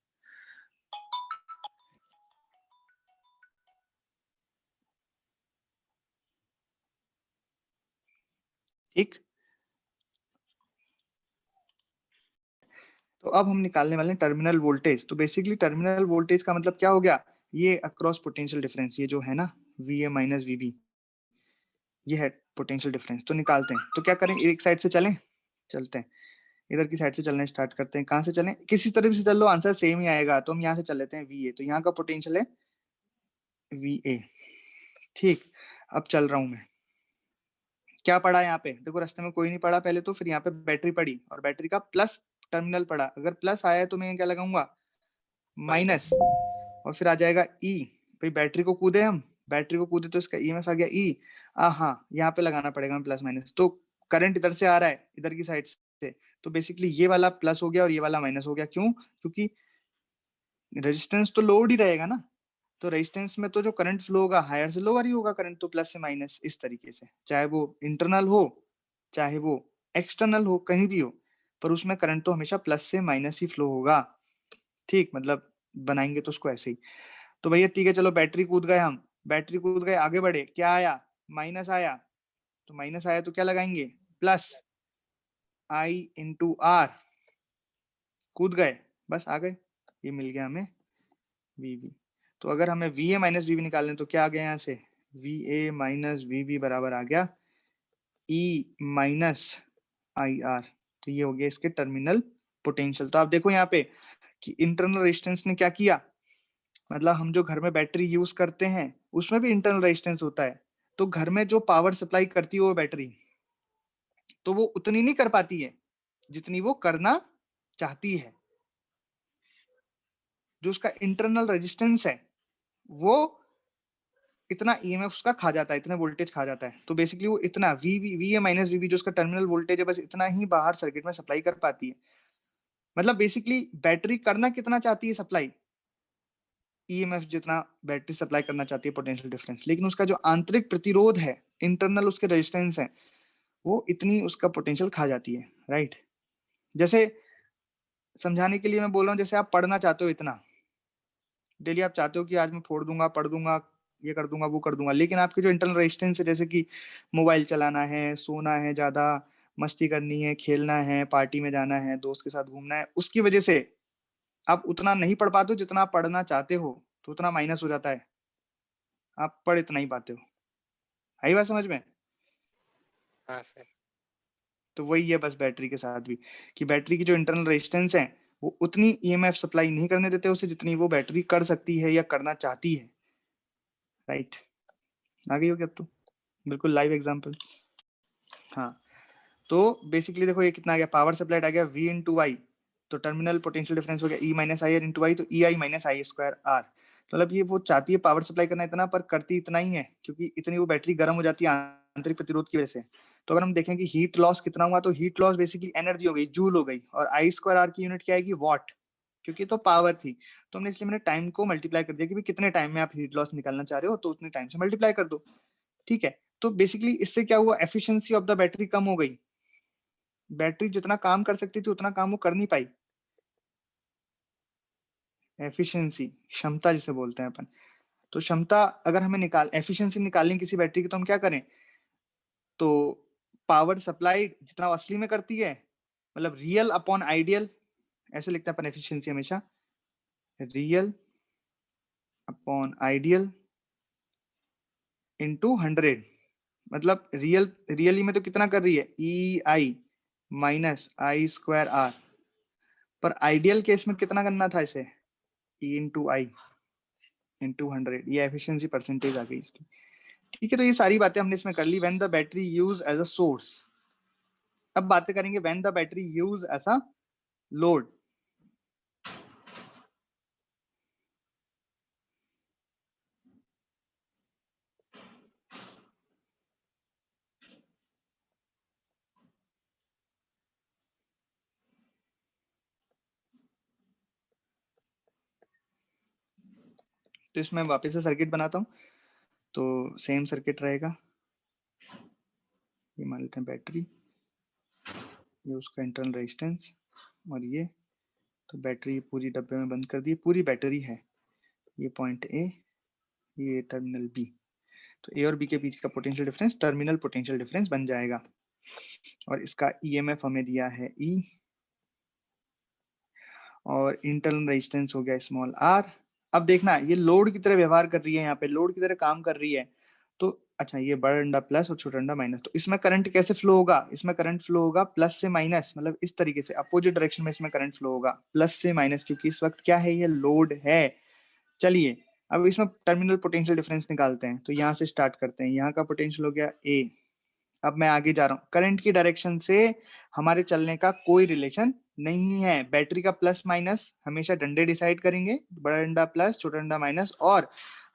S1: ठीक, तो अब हम निकालने वाले हैं टर्मिनल वोल्टेज। तो बेसिकली टर्मिनल वोल्टेज का मतलब क्या हो गया, ये अक्रॉस पोटेंशियल डिफरेंस, ये जो है ना V A minus V B, ये है पोटेंशियल डिफरेंस। तो निकालते हैं, तो क्या करें, एक साइड से चलें, चलते हैं, इधर की साइड से चलना स्टार्ट करते हैं। कहाँ से चलें, किसी तरफ से चल लो, आंसर सेम ही आएगा। तो हम यहाँ से चल लेते हैं वी ए, तो यहाँ का पोटेंशियल है वी ए। ठीक, अब चल रहा हूँ मैं, क्या पड़ा यहाँ पे, देखो रास्ते में कोई नहीं पड़ा पहले तो, फिर यहाँ पे बैटरी पड़ी और बैटरी का प्लस टर्मिनल पड़ा, अगर प्लस आया है तो मैं क्या लगाऊंगा, माइनस, और फिर आ जाएगा ई। भाई बैटरी को कूदे हम, बैटरी को कूदे तो इसका ईएमएफ आ गया ई। हाँ, यहाँ पे लगाना पड़ेगा प्लस माइनस, तो करंट इधर से आ रहा है, इधर की साइड से, तो बेसिकली ये वाला प्लस हो गया और ये वाला माइनस हो गया। क्यों, क्योंकि रेजिस्टेंस तो लोड ही रहेगा ना, तो रेजिस्टेंस में तो जो करंट फ्लो होगा हायर से लोअर ही होगा करंट, तो प्लस से माइनस इस तरीके से, चाहे वो इंटरनल हो चाहे वो एक्सटर्नल हो, कहीं भी हो, पर उसमें करंट तो हमेशा प्लस से माइनस ही फ्लो होगा। ठीक, मतलब बनाएंगे तो उसको ऐसे ही। तो भैया ठीक है, चलो बैटरी कूद गए हम, बैटरी कूद गए, आगे बढ़े, क्या आया, माइनस आया, तो माइनस आया तो क्या लगाएंगे, प्लस आई इंटू आर, कूद गए, बस आ गए, ये मिल गया हमें वीवी। तो अगर हमें वी ए माइनस वीवी निकालने तो क्या आ गया यहाँ से, वी ए माइनस वीवी बराबर आ गया ई माइनस आई आर। तो ये हो गया इसके टर्मिनल पोटेंशियल। तो आप देखो यहाँ पे कि इंटरनल रेजिस्टेंस ने क्या किया, मतलब हम जो घर में बैटरी यूज करते हैं उसमें भी इंटरनल रेजिस्टेंस होता है, तो घर में जो पावर सप्लाई करती है वो बैटरी, तो वो उतनी नहीं कर पाती है जितनी वो करना चाहती है। जो उसका इंटरनल रेजिस्टेंस है वो इतना ईएमएफ उसका खा जाता है, इतना वोल्टेज खा जाता है, तो बेसिकली वो इतना वी ए माइनस वीवी जो उसका टर्मिनल वोल्टेज है, बस इतना ही बाहर सर्किट में सप्लाई कर पाती है। मतलब बेसिकली बैटरी करना कितना चाहती है सप्लाई, ईएमएफ जितना बैटरी सप्लाई करना चाहती है पोटेंशियल डिफरेंस, लेकिन उसका जो आंतरिक प्रतिरोध है, इंटरनल उसके रेजिस्टेंस है, वो इतनी उसका पोटेंशियल खा जाती है। राइट, जैसे समझाने के लिए मैं बोल रहा हूँ, जैसे आप पढ़ना चाहते हो इतना डेली, आप चाहते हो कि आज मैं फोड़ दूंगा, पढ़ दूंगा, ये कर दूंगा, वो कर दूंगा, लेकिन आपके जो इंटरनल रेजिस्टेंस है, जैसे कि मोबाइल चलाना है, सोना है, ज्यादा मस्ती करनी है, खेलना है, पार्टी में जाना है, दोस्त के साथ घूमना है, उसकी वजह से आप उतना नहीं पढ़ पाते हो जितना आप पढ़ना चाहते हो, तो उतना माइनस हो जाता है, आप पढ़ इतना ही पाते हो। आई बात समझ में।
S2: हाँ सर।
S1: तो वही है बस बैटरी के साथ भी, कि बैटरी की जो इंटरनल रेजिस्टेंस है वो उतनी ईएमएफ सप्लाई नहीं करने देते उसे जितनी वो बैटरी कर सकती है या करना चाहती है। राइट, आ गई होगी अब तो, बिल्कुल लाइव एग्जांपल। हाँ, तो बेसिकली देखो ये कितना आ गया, पावर सप्लाइड आ गया V इंटू आई, तो टर्मिनल पोटेंशियल डिफरेंस हो गया E minus I R into I, तो E I minus I square R. मतलब ये वो चाहती है पावर सप्लाई करना इतना, पर करती इतना ही है क्योंकि इतनी वो बैटरी गर्म हो जाती है आंतरिक प्रतिरोध की वजह से। तो अगर हम देखें कि हीट लॉस कितना हुआ, तो हीट लॉस बेसिकली एनर्जी हो गई, जूल हो गई, और आई स्क्वायर आर की यूनिट क्या आएगी, वॉट, क्योंकि तो पावर थी। तो हमने इसलिए मैंने टाइम को मल्टीप्लाई कर दिया कि भाई कितने टाइम में आप हीट लॉस निकालना चाह रहे हो, तो उतने टाइम से मल्टीप्लाई कर दो। ठीक है, तो बेसिकली इससे क्या हुआ, एफिशिएंसी ऑफ द बैटरी कम हो गई, बैटरी जितना काम कर सकती थी उतना काम वो कर नहीं पाई। एफिशिएंसी, क्षमता जिसे बोलते हैं अपन, तो क्षमता अगर हमें एफिशिएंसी निकालनी किसी बैटरी की, तो हम क्या करें, तो पावर सप्लाइड जितना वो असली में करती है, मतलब रियल अपॉन आइडियल, ऐसे लिखते हैं अपन एफिशिएंसी हमेशा, रियल अपॉन आइडियल इंटू 100। मतलब रियली में तो कितना कर रही है, ई I minus I square are, पर आइडियल केस में कितना करना था इसे, ई इंटू आई इंटू 100, ये एफिशिएंसी परसेंटेज आ गई इसकी। ठीक है, तो ये सारी बातें हमने इसमें कर ली, when the battery use as a source. अब बातें करेंगे when the battery use as a load. तो इसमें वापस से सर्किट बनाता हूँ, तो सेम सर्किट रहेगा। ये मान लेते हैं बैटरी, ये उसका इंटरनल रेजिस्टेंस, और ये तो बैटरी पूरी डब्बे में बंद कर दी, पूरी बैटरी है। ये पॉइंट ए, ये टर्मिनल बी, तो ए और बी के बीच का potential difference terminal potential difference बन जाएगा। और इसका ईएमएफ हमें दिया है ई, और इंटरनल रेजिस्टेंस हो गया स्मॉल आर। अब देखना ये लोड की तरह व्यवहार कर रही है, यहाँ पे लोड की तरह काम कर रही है। तो अच्छा, ये बड़ा डंडा प्लस और छोटा डंडा माइनस, तो इसमें करंट कैसे फ्लो होगा? इसमें करंट फ्लो होगा प्लस से माइनस, मतलब इस तरीके से अपोजिट डायरेक्शन में इसमें करंट फ्लो होगा, प्लस से माइनस, क्योंकि इस वक्त क्या है, ये लोड है। चलिए अब इसमें टर्मिनल पोटेंशियल डिफरेंस निकालते हैं। तो यहाँ से स्टार्ट करते हैं, यहाँ का पोटेंशियल हो गया ए। अब मैं आगे जा रहा हूँ, करंट की डायरेक्शन से हमारे चलने का कोई रिलेशन नहीं है। बैटरी का प्लस माइनस हमेशा डंडे डिसाइड करेंगे, बड़ा डंडा प्लस छोटा डंडा माइनस, और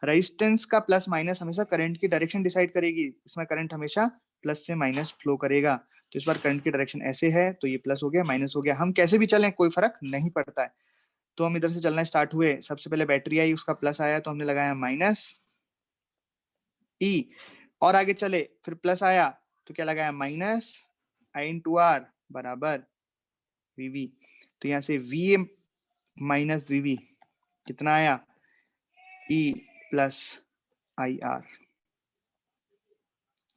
S1: रेजिस्टेंस का प्लस माइनस हमेशा करंट की डायरेक्शन डिसाइड करेगी। इसमें करंट हमेशा प्लस से माइनस फ्लो करेगा। तो इस बार करंट की डायरेक्शन ऐसे है, तो ये प्लस हो गया, माइनस हो गया, हम कैसे भी चलें कोई फर्क नहीं पड़ता है। तो हम इधर से चलना स्टार्ट हुए, सबसे पहले बैटरी आई, उसका प्लस आया तो हमने लगाया माइनस ई, और आगे चले फिर प्लस आया तो क्या लगाया, माइनस आई इंटू आर बराबर वीवी। तो यहाँ से वी माइनस वीवी कितना आया, ई प्लस आई आर।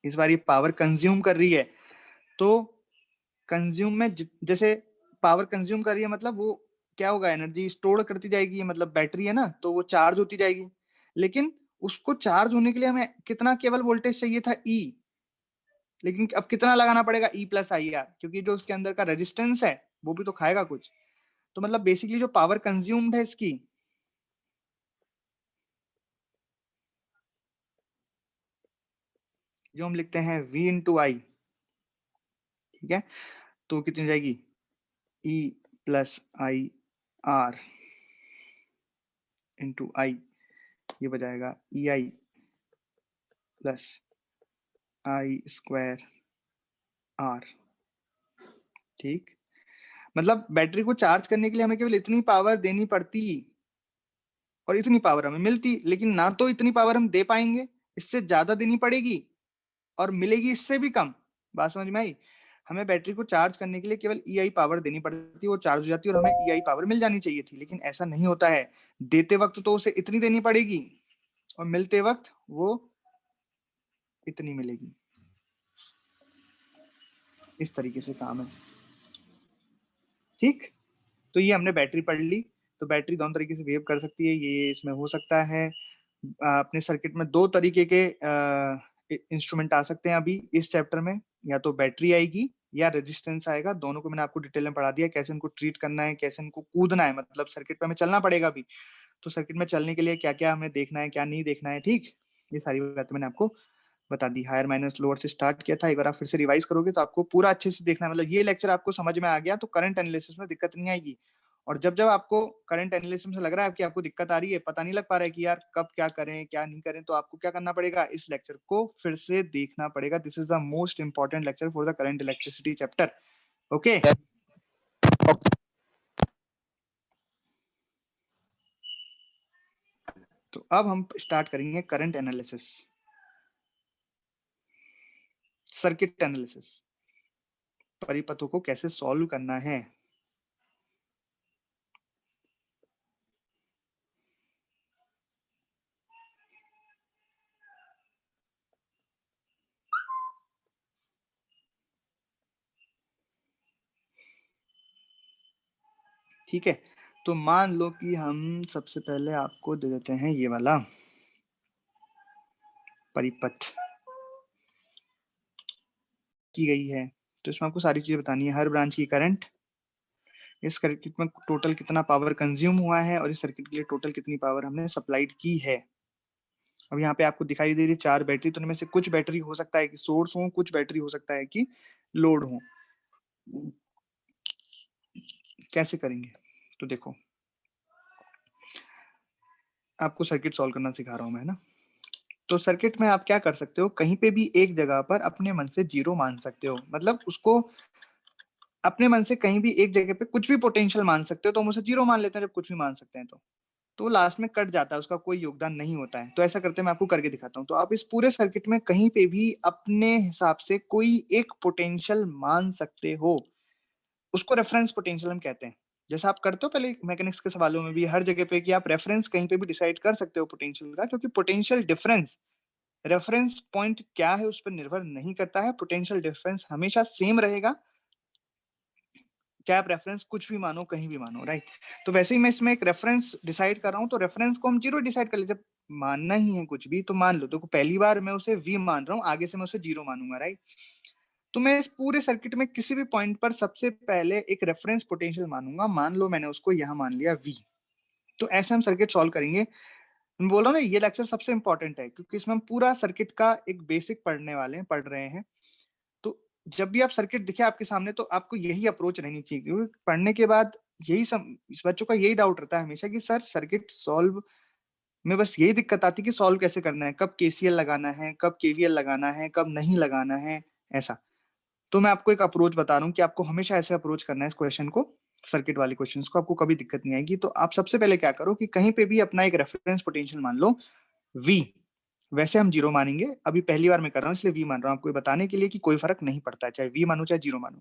S1: इस बार ये पावर कंज्यूम कर रही है, तो कंज्यूम में जैसे पावर कंज्यूम कर रही है, मतलब वो क्या होगा, एनर्जी स्टोर करती जाएगी, मतलब बैटरी है ना, तो वो चार्ज होती जाएगी। लेकिन उसको चार्ज होने के लिए हमें कितना केवल वोल्टेज चाहिए था, ई, लेकिन अब कितना लगाना पड़ेगा, ई प्लस आई आर, क्योंकि जो उसके अंदर का रेजिस्टेंस है वो भी तो खाएगा कुछ। तो मतलब बेसिकली जो पावर कंज्यूम्ड है इसकी, जो हम लिखते हैं V इंटू आई, ठीक है, तो कितनी जाएगी, E plus I R into I, ये बजाएगा E I plus I square R. ठीक, मतलब बैटरी को चार्ज करने के लिए हमें केवल इतनी पावर देनी पड़ती और इतनी पावर हमें मिलती, लेकिन ना तो इतनी पावर हम दे पाएंगे, इससे ज्यादा देनी पड़ेगी और मिलेगी इससे भी कम। बात समझ में आई? हमें बैटरी को चार्ज करने के लिए केवल ई आई पावर देनी पड़ती, वो चार्ज हो जाती और हमें ई आई पावर मिल जानी चाहिए थी, लेकिन ऐसा नहीं होता है। देते वक्त तो उसे इतनी देनी पड़ेगी और मिलते वक्त वो इतनी मिलेगी। इस तरीके से काम है। ठीक, तो ये हमने बैटरी पढ़ ली। तो बैटरी दोनों तरीके से बिहेव कर सकती है, ये इसमें हो सकता है। अपने सर्किट में दो तरीके के इंस्ट्रूमेंट आ सकते हैं अभी इस चैप्टर में, या तो बैटरी आएगी या रेजिस्टेंस आएगा। दोनों को मैंने आपको डिटेल में पढ़ा दिया, कैसे इनको ट्रीट करना है, कैसे इनको कूदना है, मतलब सर्किट पे हमें चलना पड़ेगा अभी। तो सर्किट में चलने के लिए क्या क्या हमें देखना है, क्या नहीं देखना है, ठीक, ये सारी बातें मैंने आपको बता दी। हायर माइनस लोअर से स्टार्ट किया था, एक बार आप फिर से रिवाइज करोगे तो आपको पूरा अच्छे से देखना है। मतलब ये लेक्चर आपको समझ में आ गया तो करंट एनालिसिस में दिक्कत नहीं आएगी। और जब जब आपको करंट एनालिसिस में लग रहा है कि आपको दिक्कत आ रही है, पता नहीं लग पा रहा है कि यार कब क्या करें क्या नहीं करें, तो आपको क्या करना पड़ेगा, इस लेक्चर को फिर से देखना पड़ेगा। This is the most important lecture for the current electricity chapter. Okay, तो अब हम स्टार्ट करेंगे करंट एनालिसिस, सर्किट एनालिसिस, परिपथों को कैसे सॉल्व करना है। ठीक है, तो मान लो कि हम सबसे पहले आपको दे देते हैं ये वाला परिपथ की गई है। तो इसमें आपको सारी चीजें बतानी है, हर ब्रांच की करंट, इस सर्किट में टोटल कितना पावर कंज्यूम हुआ है और इस सर्किट के लिए टोटल कितनी पावर हमने सप्लाइड की है। अब यहाँ पे आपको दिखाई दे रही है 4 बैटरी, तो इनमें से कुछ बैटरी हो सकता है कि सोर्स हो, कुछ बैटरी हो सकता है कि लोड हो। कैसे करेंगे, तो देखो आपको सर्किट सॉल्व करना सिखा रहा हूं मैं, है ना। तो सर्किट में आप क्या कर सकते हो, कहीं पे भी एक जगह पर अपने मन से जीरो मान सकते हो, मतलब उसको अपने मन से कहीं भी एक जगह पे कुछ भी पोटेंशियल मान सकते हो। तो हम उसे जीरो मान लेते हैं जब कुछ भी मान सकते हैं तो तो वो लास्ट में कट जाता है, उसका कोई योगदान नहीं होता है। तो ऐसा करते मैं आपको करके दिखाता हूँ। तो आप इस पूरे सर्किट में कहीं पे भी अपने हिसाब से कोई एक पोटेंशियल मान सकते हो, उसको रेफरेंस पोटेंशियल हम कहते हैं। जैसा आप करते हो पहले मैकेनिक्स के सवालों में भी हर जगह पे कि आप रेफरेंस कहीं पे भी डिसाइड कर सकते हो पोटेंशियल का, क्योंकि पोटेंशियल डिफरेंस रेफरेंस पॉइंट क्या है उस पर निर्भर नहीं करता है। पोटेंशियल डिफरेंस हमेशा सेम रहेगा, चाहे आप रेफरेंस कुछ भी मानो, कहीं भी मानो, राइट। तो वैसे ही मैं इसमें एक रेफरेंस डिसाइड कर रहा हूँ, तो रेफरेंस को हम जीरो डिसाइड कर ले। जब मानना ही है कुछ भी तो मान लो। देखो पहली बार मैं उसे v मान रहा हूँ, आगे से मैं उसे जीरो मानूंगा, राइट। तो मैं इस पूरे सर्किट में किसी भी पॉइंट पर सबसे पहले एक रेफरेंस पोटेंशियल मानूंगा। मान लो मैंने उसको यहाँ मान लिया v। तो ऐसे हम सर्किट सॉल्व करेंगे। मैं बोल रहा हूँ ना, ये लेक्चर सबसे इंपॉर्टेंट है, क्योंकि इसमें हम पूरा सर्किट का एक बेसिक पढ़ रहे हैं। तो जब भी आप सर्किट दिखे आपके सामने, तो आपको यही अप्रोच रहनी चाहिए, क्योंकि पढ़ने के बाद यही इस बच्चों का यही डाउट रहता है हमेशा कि सर सर्किट सॉल्व में बस यही दिक्कत आती है कि सॉल्व कैसे करना है, कब केसीएल लगाना है, कब केवीएल लगाना है, कब नहीं लगाना है, ऐसा। तो मैं आपको एक अप्रोच बता रहा हूँ कि आपको हमेशा ऐसे अप्रोच करना है इस क्वेश्चन को, सर्किट वाले क्वेश्चंस को, आपको कभी दिक्कत नहीं आएगी। तो आप सबसे पहले क्या करो कि कहीं पे भी अपना एक रेफरेंस पोटेंशियल मान लो v। वैसे हम जीरो मानेंगे, अभी पहली बार मैं कर रहा हूँ इसलिए v मान रहा हूँ, आपको ये बताने के लिए कि कोई फर्क नहीं पड़ता है, चाहे v मानो चाहे जीरो मानो।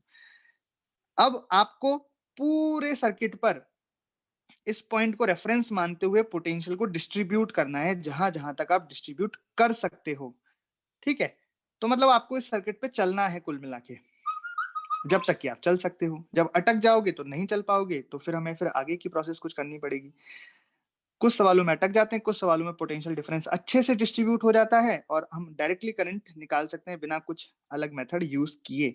S1: अब आपको पूरे सर्किट पर इस पॉइंट को रेफरेंस मानते हुए पोटेंशियल को डिस्ट्रीब्यूट करना है, जहां जहां तक आप डिस्ट्रीब्यूट कर सकते हो, ठीक है। तो मतलब आपको इस सर्किट पे चलना है कुल मिला के, जब तक कि आप चल सकते हो। जब अटक जाओगे तो नहीं चल पाओगे, तो फिर हमें फिर आगे की प्रोसेस कुछ करनी पड़ेगी। कुछ सवालों में अटक जाते हैं, कुछ सवालों में पोटेंशियल डिफरेंस अच्छे से डिस्ट्रीब्यूट हो जाता है और हम डायरेक्टली करंट निकाल सकते हैं बिना कुछ अलग मेथड यूज किए।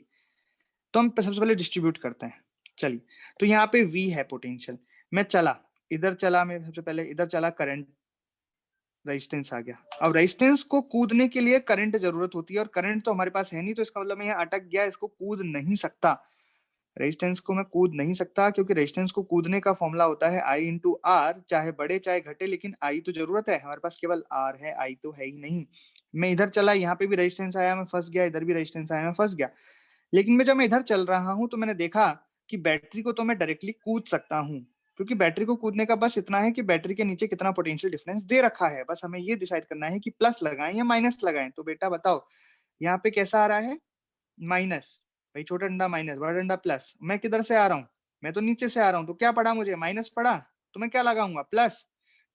S1: तो हम सबसे पहले डिस्ट्रीब्यूट करते हैं। चलिए, तो यहाँ पे v है पोटेंशियल, मैं चला इधर, चला मैं सबसे पहले इधर चला, करंट रेजिस्टेंस आ गया। अब रेजिस्टेंस को कूदने के लिए करंट जरूरत होती है, और करंट तो हमारे पास है नहीं, तो इसका मतलब मैं यहाँ अटक गया, इसको कूद नहीं सकता। रेजिस्टेंस को मैं कूद नहीं सकता, क्योंकि रेजिस्टेंस को कूदने का फॉर्मूला होता है I इंटू आर, चाहे बढ़े चाहे घटे, लेकिन I तो जरूरत है, हमारे पास केवल R है, I तो है ही नहीं। मैं इधर चला, यहाँ पे भी रेजिस्टेंस आया, मैं फंस गया, इधर भी रेजिस्टेंस आया, मैं फंस गया। लेकिन मैं जब मैं इधर चल रहा हूँ तो मैंने देखा कि बैटरी को तो मैं डायरेक्टली कूद सकता हूँ, क्योंकि बैटरी को कूदने का बस इतना है कि बैटरी के नीचे कितना पोटेंशियल डिफरेंस दे रखा है, बस हमें ये डिसाइड करना है कि प्लस लगाएं या माइनस लगाएं। तो बेटा बताओ, यहाँ पे कैसा आ रहा है, माइनस। भाई छोटा डंडा माइनस, बड़ा डंडा प्लस। मैं किधर से आ रहा हूँ, मैं तो नीचे से आ रहा हूँ, तो क्या पड़ा मुझे, माइनस पड़ा, तो मैं क्या लगाऊंगा, प्लस।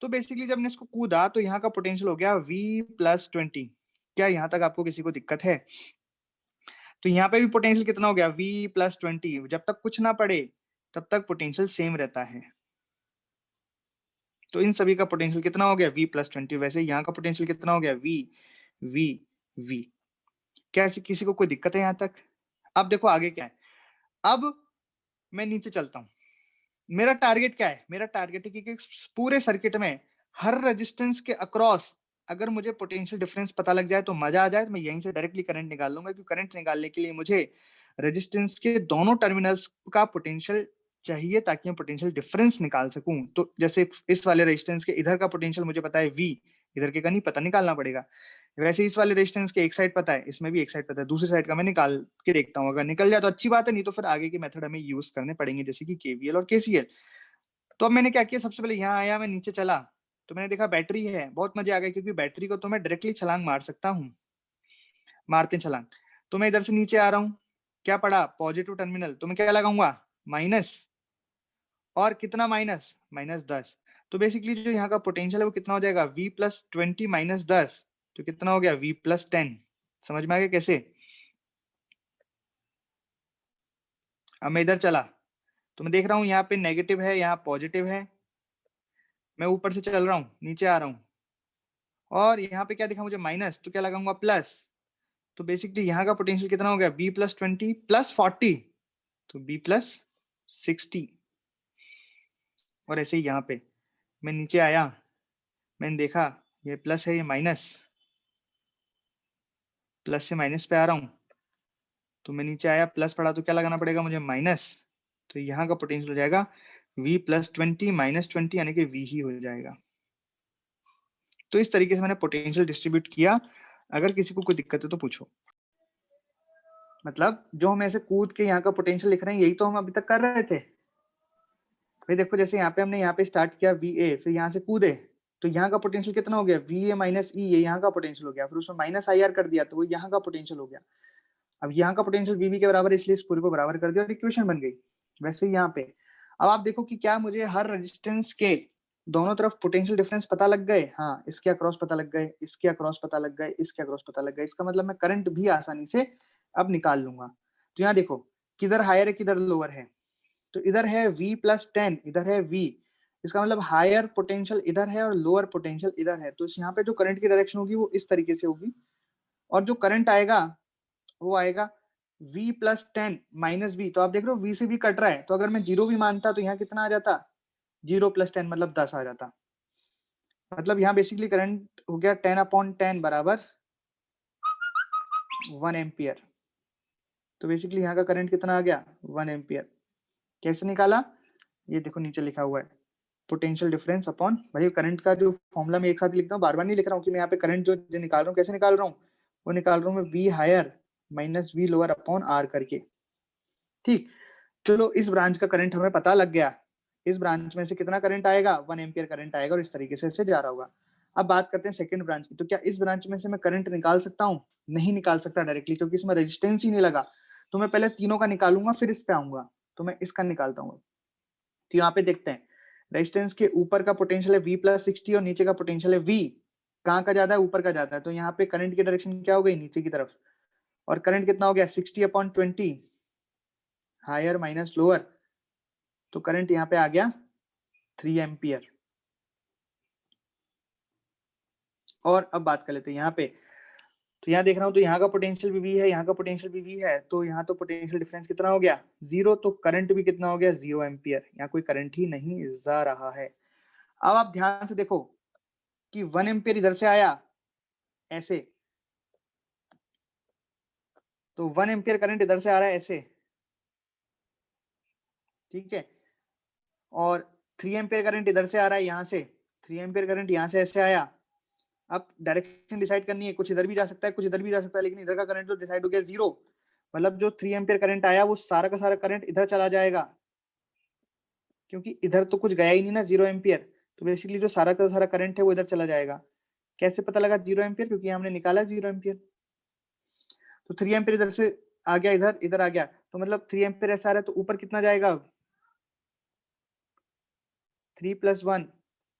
S1: तो बेसिकली जब मैंने इसको कूदा तो यहाँ का पोटेंशियल हो गया v+20। क्या यहाँ तक आपको किसी को दिक्कत है? तो यहाँ पे भी पोटेंशियल कितना हो गया, v+20। जब तक कुछ ना पड़े तब तक पोटेंशियल सेम रहता है। तो इन सभी का पोटेंशियल कितना हो गया, v+20। वैसे यहाँ का पोटेंशियल कितना हो गया, v। क्या किसी को कोई दिक्कत है यहाँ तक? अब देखो आगे क्या है। अब मैं नीचे चलता हूँ, मेरा टारगेट क्या है, मेरा टारगेट है कि पूरे सर्किट में हर रेजिस्टेंस के अक्रॉस अगर मुझे पोटेंशियल डिफरेंस पता लग जाए तो मजा आ जाए, तो मैं यहीं से डायरेक्टली करंट निकाल लूंगा, क्योंकि करंट निकालने के लिए मुझे रेजिस्टेंस के दोनों टर्मिनल्स का पोटेंशियल चाहिए, ताकि मैं पोटेंशियल डिफरेंस निकाल सकूं। तो जैसे इस वाले रेजिस्टेंस के इधर का पोटेंशियल मुझे पता है v, इधर के का नहीं पता, निकालना पड़ेगा। वैसे इस वाले रेजिस्टेंस के एक साइड पता है, इसमें भी एक साइड पता है, दूसरी साइड का मैं निकाल के देखता हूँ, अगर निकल जाए तो अच्छी बात है, नहीं तो फिर आगे के मेथड हमें यूज करने पड़ेंगे, जैसे कि केवीएल और केसीएल। तो अब मैंने क्या किया, सबसे पहले यहाँ आया, मैं नीचे चला, तो मैंने देखा बैटरी है, बहुत मजे आ गए, क्योंकि बैटरी को तो मैं डायरेक्टली छलांग मार सकता हूँ, मारते छलांग। तो मैं इधर से नीचे आ रहा हूँ, क्या पड़ा, पॉजिटिव टर्मिनल, तो मैं क्या लगाऊंगा, माइनस। और कितना माइनस, -10। तो बेसिकली जो यहाँ का पोटेंशियल है वो कितना हो जाएगा, v+20 -10, तो कितना हो गया, v+10। समझ में आ गया कैसे? अब मैं इधर चला तो मैं देख रहा हूँ यहाँ पे नेगेटिव है, यहाँ पॉजिटिव है। मैं ऊपर से चल रहा हूँ, नीचे आ रहा हूँ, और यहाँ पे क्या दिखा मुझे, माइनस, तो क्या लगाऊंगा, प्लस। तो बेसिकली यहाँ का पोटेंशियल कितना हो गया, v+20 +40, तो v+60। और ऐसे ही यहाँ पे मैं नीचे आया, मैंने देखा ये प्लस है, ये माइनस, प्लस से माइनस पे आ रहा हूँ, तो मैं नीचे आया, प्लस पड़ा, तो क्या लगाना पड़ेगा मुझे, माइनस। तो यहाँ का पोटेंशियल हो जाएगा v+20 -20, यानी कि v ही हो जाएगा। तो इस तरीके से मैंने पोटेंशियल डिस्ट्रीब्यूट किया। अगर किसी को कोई दिक्कत है तो पूछो। मतलब जो हम ऐसे कूद के यहाँ का पोटेंशियल लिख रहे हैं, यही तो हम अभी तक कर रहे थे। भाई देखो जैसे यहाँ पे हमने यहाँ पे स्टार्ट किया VA, फिर यहाँ से कूदे तो यहाँ का पोटेंशियल कितना हो गया, VA माइनस E, ये यहाँ का पोटेंशियल हो गया, फिर उसमें माइनस IR कर दिया तो वो यहाँ का पोटेंशियल हो गया। अब यहाँ का पोटेंशियल VB के बराबर है, इसलिए इस पूरे को बराबर कर दिया और इक्वेशन बन गई। वैसे ही यहाँ पे अब आप देखो कि क्या मुझे हर रेजिस्टेंस के दोनों तरफ पोटेंशियल डिफरेंस पता लग गए। हाँ, इसके अक्रॉस पता लग गए, इसके अक्रॉस पता लग गए, इसके अक्रॉस पता लग गए। इसका मतलब मैं करंट भी आसानी से अब निकाल लूंगा। तो यहाँ देखो किधर हायर है किधर लोअर है, तो इधर है V प्लस 10, इधर है V। इसका मतलब हायर पोटेंशियल इधर है और लोअर पोटेंशियल इधर है। तो इस यहाँ पे जो करंट की डायरेक्शन होगी वो इस तरीके से होगी, और जो करंट आएगा वो आएगा V प्लस 10 माइनस V। तो आप देख रहे हो V से V कट रहा है, तो अगर मैं 0 भी मानता तो यहाँ कितना आ जाता, 0 प्लस 10 मतलब 10 आ जाता। मतलब यहाँ बेसिकली करंट हो गया 10/10 बराबर 1 एम्पियर। तो बेसिकली यहाँ का करंट कितना आ गया, 1 एम्पियर। कैसे निकाला, ये देखो नीचे लिखा हुआ है, पोटेंशियल डिफरेंस अपॉन, भाई करंट का जो फॉर्मूला मैं एक साथ लिखता हूँ, बार बार नहीं लिख रहा हूँ कि मैं यहाँ पे करंट जो निकाल रहा हूँ कैसे निकाल रहा हूँ, वो निकाल रहा हूँ मैं V higher minus V lower upon R करके। ठीक, चलो इस ब्रांच का करंट हमें पता लग गया, इस ब्रांच में से कितना करंट आएगा, 1 एम्पियर करंट आएगा और इस तरीके से इससे जा रहा होगा। अब बात करते हैं सेकंड ब्रांच की। तो क्या इस ब्रांच में से मैं करंट निकाल सकता हूँ, नहीं निकाल सकता डायरेक्टली, क्योंकि इसमें रेजिस्टेंस ही नहीं लगा। तो मैं पहले तीनों का निकालूंगा फिर इस पे आऊंगा। तो मैं इसका निकालता हूँ। तो यहाँ पे देखते हैं रेजिस्टेंस के ऊपर का पोटेंशियल है V प्लस 60 और नीचे का पोटेंशियल है V। कहाँ का ज्यादा है, ऊपर का ज्यादा है। तो यहाँ पे करंट की डायरेक्शन क्या हो गई, नीचे की तरफ। और करंट कितना हो गया, 60/20 हायर माइनस लोअर। तो करंट यहाँ पे आ गया 3 एम्पियर। और अब बात कर लेते हैं यहाँ पे। तो यहाँ देख रहा हूँ तो यहाँ का पोटेंशियल भी V है, यहाँ का पोटेंशियल भी V है, तो यहाँ तो पोटेंशियल डिफरेंस कितना हो गया, 0। तो करंट भी कितना हो गया, 0 एम्पियर। यहाँ कोई करंट ही नहीं जा रहा है। अब आप ध्यान से देखो कि 1 एम्पियर इधर से आया ऐसे, तो 1 एम्पियर करंट इधर से आ रहा है ऐसे, ठीक है। और 3 एम्पियर करंट इधर से आ रहा है यहाँ से, 3 एम्पियर करंट यहाँ से ऐसे आया। अब डायरेक्शन डिसाइड करनी है, कुछ इधर भी जा सकता है कुछ इधर भी जा सकता है, लेकिन इधर का करंट तो डिसाइड हो गया 0। मतलब जो 3 एम्पियर करंट आया वो सारा का सारा करंट इधर चला जाएगा, क्योंकि इधर तो कुछ गया ही नहीं ना, 0 एम्पियर। तो बेसिकली जो सारा का सारा करंट है वो इधर चला जाएगा। कैसे पता लगा 0 एम्पियर, क्योंकि हमने निकाला 0 एम्पियर। तो 3 एम्पियर इधर से आ गया, इधर इधर आ गया, तो मतलब 3 एम्पियर ऐसा आ रहा है, तो ऊपर कितना जाएगा, 3 + 1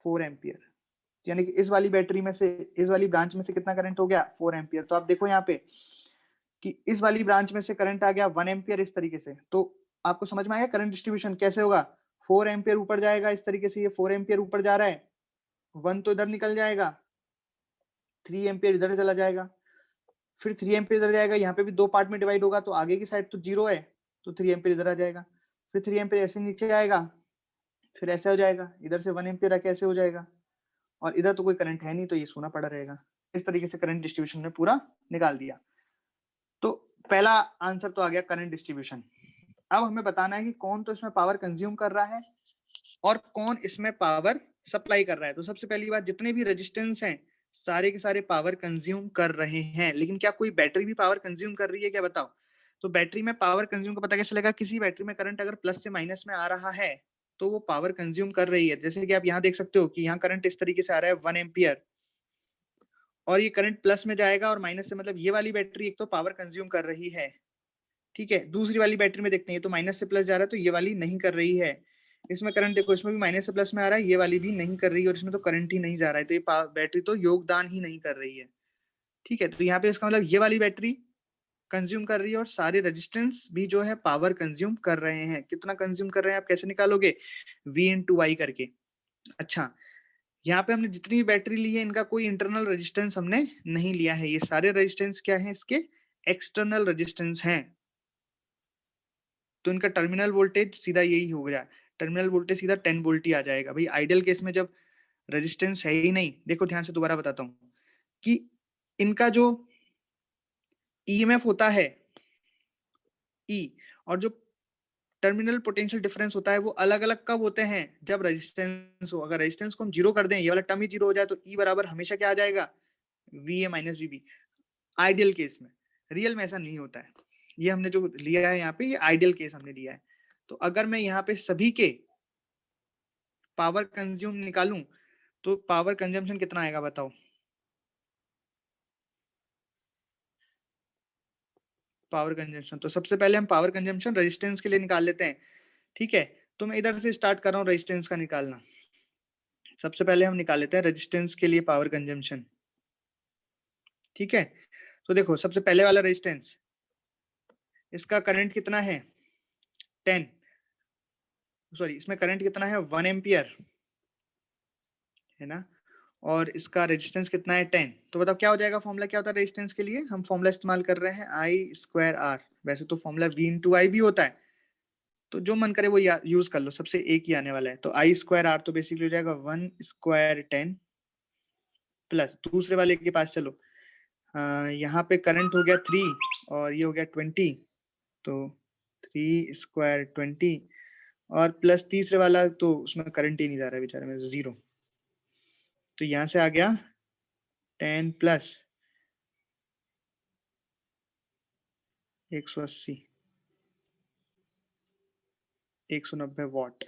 S1: 4 एम्पियर। यानी कि इस वाली बैटरी में से, इस वाली ब्रांच में से कितना करंट हो गया, 4 एम्पियर। तो आप देखो यहाँ पे कि इस वाली ब्रांच में से करंट आ गया 1 एम्पियर इस तरीके से। तो आपको समझ में आया करंट डिस्ट्रीब्यूशन कैसे होगा, 4 एम्पियर ऊपर जाएगा इस तरीके से, ये 4 एम्पियर ऊपर जा रहा है, 1 तो इधर निकल जाएगा, 3 एम्पियर इधर चला जाएगा, फिर 3 एम्पियर इधर जाएगा, यहाँ पे भी 2 पार्ट में डिवाइड होगा, तो आगे की साइड तो 0 है, तो 3 एम्पियर इधर आ जाएगा, फिर 3 एम्पियर ऐसे नीचे आएगा, फिर ऐसे हो जाएगा, इधर से 1 एम्पियर आके ऐसे हो जाएगा, और इधर तो कोई करंट है नहीं, तो ये सोना पड़ा रहेगा। इस तरीके से करंट डिस्ट्रीब्यूशन में पूरा निकाल दिया। तो पहला आंसर तो आ गया करंट डिस्ट्रीब्यूशन। अब हमें बताना है कि कौन तो इसमें पावर कंज्यूम कर रहा है और कौन इसमें पावर सप्लाई कर रहा है। तो सबसे पहली बात, जितने भी रेजिस्टेंस हैं सारे के सारे पावर कंज्यूम कर रहे हैं, लेकिन क्या कोई बैटरी भी पावर कंज्यूम कर रही है, क्या बताओ। तो बैटरी में पावर कंज्यूम का पता कैसे लगा, किसी बैटरी में करंट अगर प्लस से माइनस में आ रहा है तो वो पावर कंज्यूम कर रही है। जैसे कि आप यहाँ देख सकते हो कि यहाँ करंट इस तरीके से आ रहा है 1 एम्पियर, और ये करंट प्लस में जाएगा और माइनस से, मतलब ये वाली बैटरी एक तो पावर कंज्यूम कर रही है, ठीक है। दूसरी वाली बैटरी में देखते हैं, तो माइनस से प्लस जा रहा है, तो ये वाली नहीं कर रही है। इसमें करंट देखो, इसमें भी माइनस से प्लस में आ रहा है, ये वाली भी नहीं कर रही है, और इसमें तो करंट ही नहीं जा रहा है, तो ये बैटरी तो योगदान ही नहीं कर रही है, ठीक है। तो यहाँ पे इसका मतलब ये वाली बैटरी कंज्यूम कर रही है और सारे रेजिस्टेंस भी जो है पावर कंज्यूम कर रहे हैं। कितना कंज्यूम कर रहे हैं आप कैसे निकालोगे, V/I करके। अच्छा, यहाँ पे हमने जितनी भी बैटरी ली है इनका कोई इंटरनल रेजिस्टेंस हमने नहीं लिया है, ये सारे रेजिस्टेंस क्या है, इसके एक्सटर्नल रेजिस्टेंस हैं। तो इनका टर्मिनल वोल्टेज सीधा यही हो गया, टर्मिनल वोल्टेज सीधा 10 वोल्ट ही आ जाएगा। भाई आइडियल केस में जब रेजिस्टेंस है ही नहीं, देखो ध्यान से दोबारा बताता हूँ कि इनका जो ईएमएफ होता है ई, और जो टर्मिनल पोटेंशियल डिफरेंस होता है वो अलग अलग कब होते हैं, जब रेजिस्टेंस हो। अगर रेजिस्टेंस को हम 0 कर दें, ये वाला टर्म ही 0 हो जाए, तो ई बराबर हमेशा क्या आ जाएगा, VA minus VB, ideal case में। रियल में ऐसा नहीं होता है, ये हमने जो लिया है यहाँ पे, ये आइडियल केस हमने लिया है। तो अगर मैं यहाँ पे सभी के पावर कंज्यूम निकालूं तो पावर कंजम्पशन कितना आएगा बताओ। पावर कंजम्पशन, तो सबसे पहले हम पावर कंजम्पशन रेजिस्टेंस के लिए निकाल लेते हैं, ठीक है। तो मैं इधर से स्टार्ट कर रहा हूँ रेजिस्टेंस का निकालना। सबसे पहले हम निकाल लेते हैं रेजिस्टेंस के लिए पावर कंजम्पशन, ठीक है। तो देखो सबसे पहले वाला रेजिस्टेंस, इसका करंट कितना है 10, सॉरी इसमें करंट कितना है 1 एम्पियर है ना, और इसका रेजिस्टेंस कितना है 10। तो बताओ क्या हो जाएगा, फॉर्मूला क्या होता है रेजिस्टेंस के लिए, हम फॉर्मूला इस्तेमाल कर रहे हैं आई स्क्वायर आर। वैसे तो फॉर्मूला V इंटू आई भी होता है, तो जो मन करे वो यूज कर लो, सबसे एक ही आने वाला है। तो आई स्क्वायर आर तो बेसिकली हो जाएगा 1 स्क्वायर 10 प्लस दूसरे वाले के पास चलो, यहाँ पे करंट हो गया 3 और ये हो गया 20, तो 3 स्क्वायर 20 और प्लस तीसरे वाला तो उसमें करंट ही नहीं जा रहा है बेचारे में, 0। तो यहाँ से आ गया 10 प्लस 180 190 वॉट,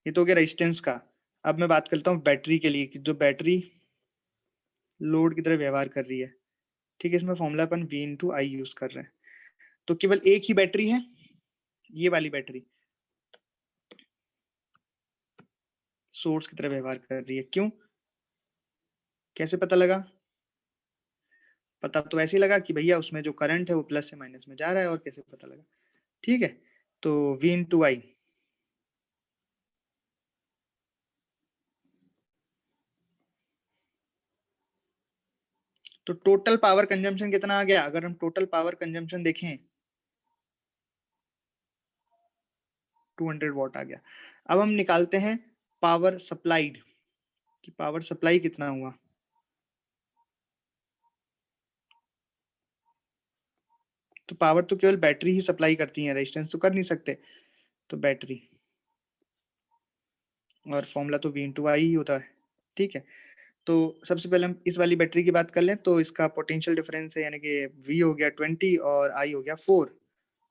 S1: ये तो हो गया रेजिस्टेंस का। अब मैं बात करता हूँ बैटरी के लिए, कि जो बैटरी लोड की तरह व्यवहार कर रही है, ठीक है। इसमें फॉर्मूला अपन V इंटू आई यूज कर रहे हैं। तो केवल एक ही बैटरी है, ये वाली बैटरी सोर्स की तरह व्यवहार कर रही है। क्यों, कैसे पता लगा? पता तो ऐसे ही लगा कि भैया उसमें जो करंट है वो प्लस से माइनस में जा रहा है, और कैसे पता लगा, ठीक है। तो V इंटू आई, तो टोटल पावर कंजम्पशन कितना आ गया, अगर हम टोटल पावर कंजम्पशन देखें 200 वॉट आ गया। अब हम निकालते हैं पावर सप्लाइड, कि पावर सप्लाई कितना हुआ। तो पावर तो केवल बैटरी ही सप्लाई करती है, रेजिस्टेंस तो कर नहीं सकते। तो बैटरी, और फॉर्मूला तो V इंटू आई ही होता है, ठीक है। तो सबसे पहले हम इस वाली बैटरी की बात कर लें, तो इसका पोटेंशियल डिफरेंस है, यानी कि V हो गया 20 और I हो गया 4।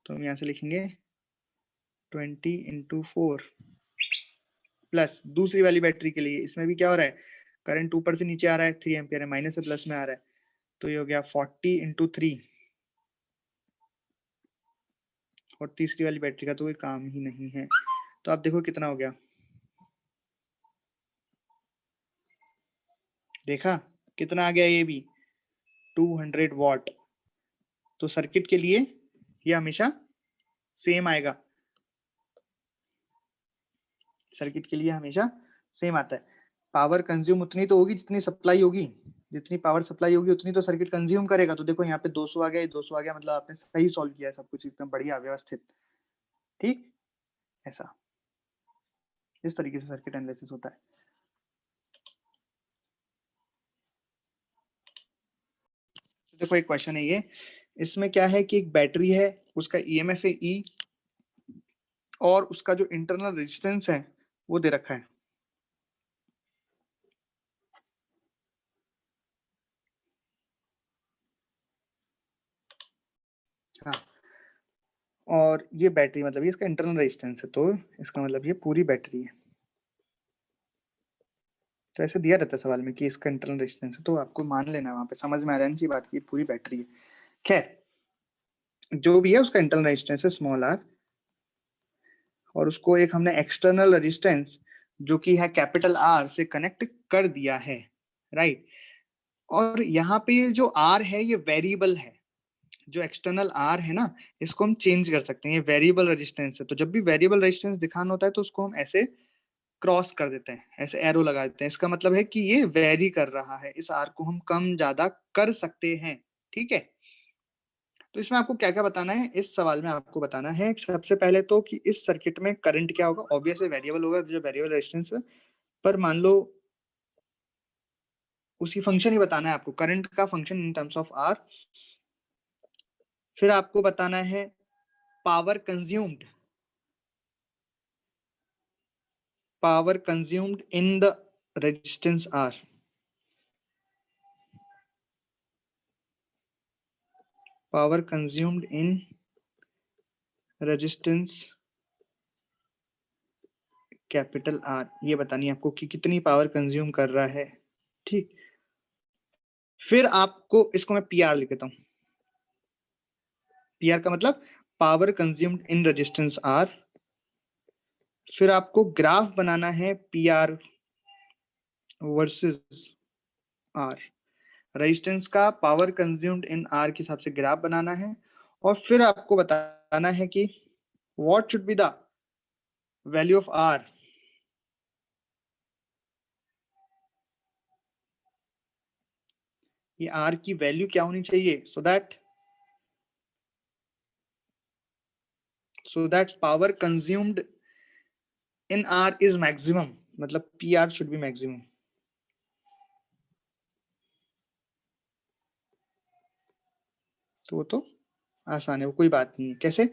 S1: तो हम यहाँ से लिखेंगे 20 इंटू 4 प्लस दूसरी वाली बैटरी के लिए, इसमें भी क्या हो रहा है, करंट ऊपर से नीचे आ रहा है, 3 एम्पियर है, माइनस से प्लस में आ रहा है, तो ये हो गया 40 इंटू 3। और तीसरी वाली बैटरी का तो कोई काम ही नहीं है। तो आप देखो कितना हो गया, देखा कितना आ गया, ये भी 200 वॉट। तो सर्किट के लिए ये हमेशा सेम आएगा, सर्किट के लिए हमेशा सेम आता है। पावर कंज्यूम उतनी तो होगी जितनी सप्लाई होगी, जितनी पावर सप्लाई होगी उतनी तो सर्किट कंज्यूम करेगा। तो देखो यहाँ पे 200 आ गया, 200 आ गया, मतलब आपने सही सॉल्व किया है, सब कुछ एकदम बढ़िया व्यवस्थित, ठीक। ऐसा इस तरीके से सर्किट एनालिसिस होता है। देखो एक क्वेश्चन है ये, इसमें क्या है कि एक बैटरी है, उसका ईएमएफ है E, और उसका जो इंटरनल रेजिस्टेंस है वो दे रखा है। हाँ, और ये बैटरी मतलब ये इसका इंटरनल रेजिस्टेंस है, तो इसका मतलब ये पूरी बैटरी है। तो ऐसे दिया रहता है सवाल में कि इसका इंटरनल रेजिस्टेंस है, तो आपको मान लेना है, वहां पे समझ में आ जानी चाहिए बात की पूरी बैटरी है। खैर जो भी है उसका इंटरनल रेजिस्टेंस है स्मॉल r, और उसको एक हमने एक्सटर्नल रेजिस्टेंस जो कि है कैपिटल R से कनेक्ट कर दिया है, राइट। और यहाँ पे जो R है ये वेरिएबल है, जो एक्सटर्नल R है ना, इसको हम चेंज कर सकते हैं, ये वेरिएबल रेजिस्टेंस है। तो जब भी वेरिएबल रेजिस्टेंस दिखाना होता है तो उसको हम ऐसे क्रॉस कर देते हैं, ऐसे एरो लगा देते हैं, इसका मतलब है कि ये वेरी कर रहा है, इस R को हम कम ज्यादा कर सकते हैं, ठीक है। तो इसमें आपको क्या क्या बताना है, इस सवाल में आपको बताना है सबसे पहले तो कि इस सर्किट में करंट क्या होगा, ऑब्वियसली वेरिएबल होगा, जो वेरिएबल रेजिस्टेंस है, पर मान लो उसी फंक्शन ही बताना है आपको, करंट का function in terms of R। फिर आपको बताना है power consumed, power consumed in the resistance R, power consumed in resistance capital R, ये बतानी है आपको कि कितनी पावर कंज्यूम कर रहा है। ठीक, फिर आपको इसको मैं पी आर लिख देता हूँ। पी आर का मतलब power consumed in resistance R. फिर आपको ग्राफ बनाना है P R versus R, resistance का पावर कंज्यूम्ड इन आर के हिसाब से ग्राफ बनाना है। और फिर आपको बताना है कि what should be the value of R, ये आर की वैल्यू क्या होनी चाहिए, so that power consumed in R is maximum, मतलब P R should be maximum. तो वो तो आसान है, वो कोई बात नहीं है। कैसे,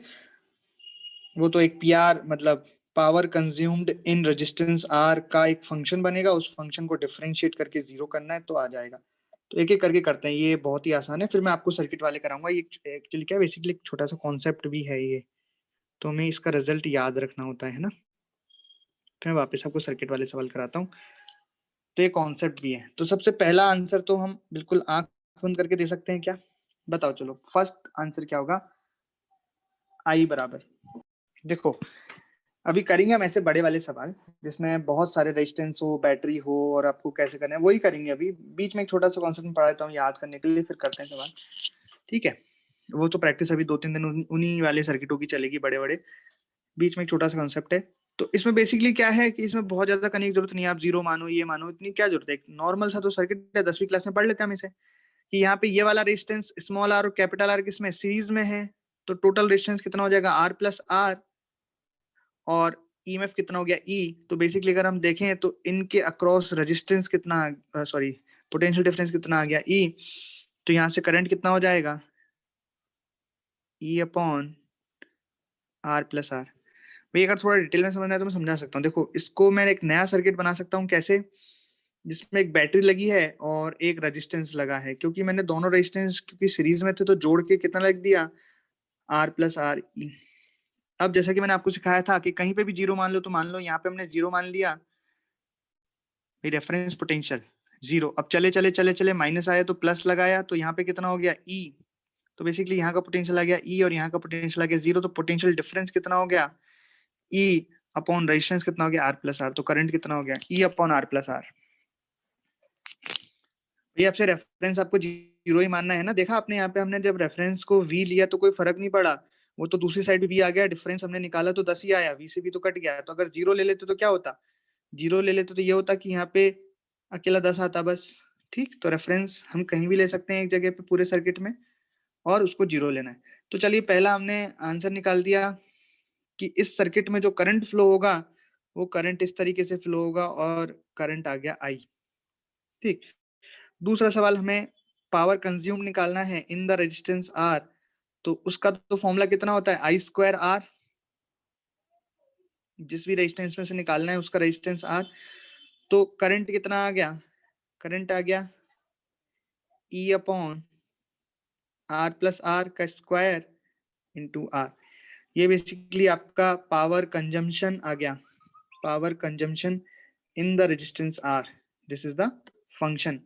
S1: वो तो एक पी आर मतलब power consumed in resistance are का एक फंक्शन बनेगा, उस फंक्शन को डिफरेंशिएट करके जीरो करना है तो आ जाएगा। तो एक एक करके करते हैं, ये बहुत ही आसान है। फिर मैं आपको सर्किट वाले कराऊंगा। ये एक्चुअली क्या है, बेसिकली एक छोटा सा कॉन्सेप्ट भी है ये, तो हमें इसका रिजल्ट याद रखना होता है ना। तो मैं वापस आपको सर्किट वाले सवाल कराता हूँ। तो ये कॉन्सेप्ट भी है। तो सबसे पहला आंसर तो हम बिल्कुल आंख बंद करके दे सकते हैं क्या, बताओ। चलो फर्स्ट आंसर क्या होगा, आई बराबर, देखो अभी करेंगे हम ऐसे बड़े वाले सवाल जिसमें बहुत सारे रेजिस्टेंस हो, बैटरी हो, और आपको कैसे करना है वही करेंगे। अभी बीच में एक छोटा सा कॉन्सेप्ट पढ़ा देता हूँ याद करने के लिए, फिर करते हैं सवाल। ठीक है, वो तो प्रैक्टिस अभी 2-3 दिन उन्हीं वाले सर्किटों की चलेगी बड़े बड़े। बीच में एक छोटा सा कॉन्सेप्ट है। तो इसमें बेसिकली क्या है कि इसमें बहुत ज्यादा करने की जरूरत नहीं है, आप जीरो मानो ये मानो, इतनी क्या जरूरत है। एक नॉर्मल सा तो सर्किट है, 10वीं क्लास में पढ़ लेते हैं हम इसे, कि यहाँ पे ये वाला रेजिस्टेंस स्मॉल आर और कैपिटल आर किसमें सीरीज में है, तो टोटल रेजिस्टेंस कितना हो जाएगा आर प्लस आर, और ईएमएफ कितना हो गया ई। तो बेसिकली अगर हम देखें तो इनके अक्रॉस रेजिस्टेंस कितना, सॉरी पोटेंशियल डिफरेंस कितना आ गया ई। तो यहाँ से करंट कितना हो जाएगा E upon R plus R. भाई अगर थोड़ा डिटेल में समझना है तो मैं समझा सकता हूँ। देखो इसको मैं एक नया सर्किट बना सकता हूँ, कैसे, जिसमें एक बैटरी लगी है और एक रेजिस्टेंस लगा है। क्योंकि मैंने दोनों रेजिस्टेंस क्योंकि सीरीज में थे तो जोड़ के कितना लिख दिया आर प्लस आर ई। अब जैसा कि मैंने आपको सिखाया था कि कहीं पे भी जीरो मान लो, तो मान लो यहाँ पे हमने जीरो मान लिया, रेफरेंस पोटेंशियल जीरो। अब चले चले चले चले माइनस आया तो प्लस लगाया, तो यहाँ पे कितना हो गया ई। तो बेसिकली यहाँ का पोटेंशियल आ गया ई और यहाँ का पोटेंशियल आ गया जीरो। तो पोटेंशियल डिफरेंस कितना हो गया ई अपॉन रेजिस्टेंस कितना हो गया आर प्लस आर। तो करंट कितना हो गया E upon R plus R. ये आपसे रेफरेंस आपको जीरो ही मानना है ना। देखा आपने यहाँ पे हमने जब रेफरेंस को वी लिया तो कोई फर्क नहीं पड़ा, वो तो दूसरी साइड भी वी आ गया, डिफरेंस हमने निकाला तो 10 ही आया, वी से भी तो कट गया। तो अगर जीरो ले लेते तो क्या होता, जीरो ले लेते तो ये होता कि यहाँ पे अकेला 10 आता बस। ठीक, तो रेफरेंस हम कहीं भी ले सकते हैं एक जगह पे पूरे सर्किट में, और उसको जीरो लेना है। तो चलिए पहला हमने आंसर निकाल दिया कि इस सर्किट में जो करंट फ्लो होगा वो करंट इस तरीके से फ्लो होगा, और करंट आ गया आई। ठीक, दूसरा सवाल हमें पावर कंज्यूम निकालना है इन द रेजिस्टेंस आर। तो उसका तो फॉर्मूला कितना होता है आई स्क्वायर आर, जिस भी रेजिस्टेंस में से निकालना है उसका रेजिस्टेंस आर। तो करंट कितना आ गया, करंट आ गया E upon R plus R का स्क्वायर इंटू आर। ये बेसिकली आपका पावर कंजम्पशन आ गया, power consumption in the resistance R, this is the function.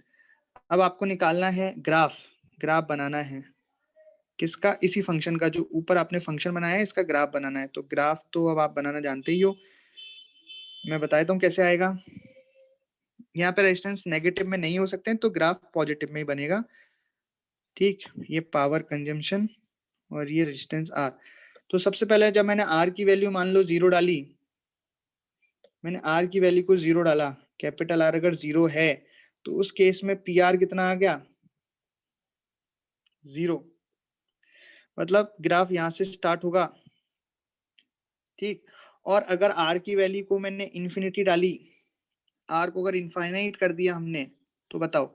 S1: अब आपको निकालना है ग्राफ, ग्राफ बनाना है किसका, इसी फंक्शन का जो ऊपर आपने फंक्शन बनाया है इसका ग्राफ बनाना है। तो ग्राफ तो अब आप बनाना जानते ही हो, मैं बता देता हूँ कैसे आएगा। यहाँ पे रेजिस्टेंस नेगेटिव में नहीं हो सकते हैं तो ग्राफ पॉजिटिव में ही बनेगा। ठीक, ये पावर कंजम्पशन और ये रेजिस्टेंस आर। तो सबसे पहले जब मैंने आर की वैल्यू मान लो जीरो डाली, मैंने आर की वैल्यू को जीरो डाला, कैपिटल आर अगर जीरो है तो उस केस में पी आर कितना आ गया जीरो। मतलब ग्राफ यहाँ से स्टार्ट होगा। ठीक, और अगर आर की वैल्यू को मैंने इन्फिनिटी डाली, आर को अगर इनफाइनाइट कर दिया हमने, तो बताओ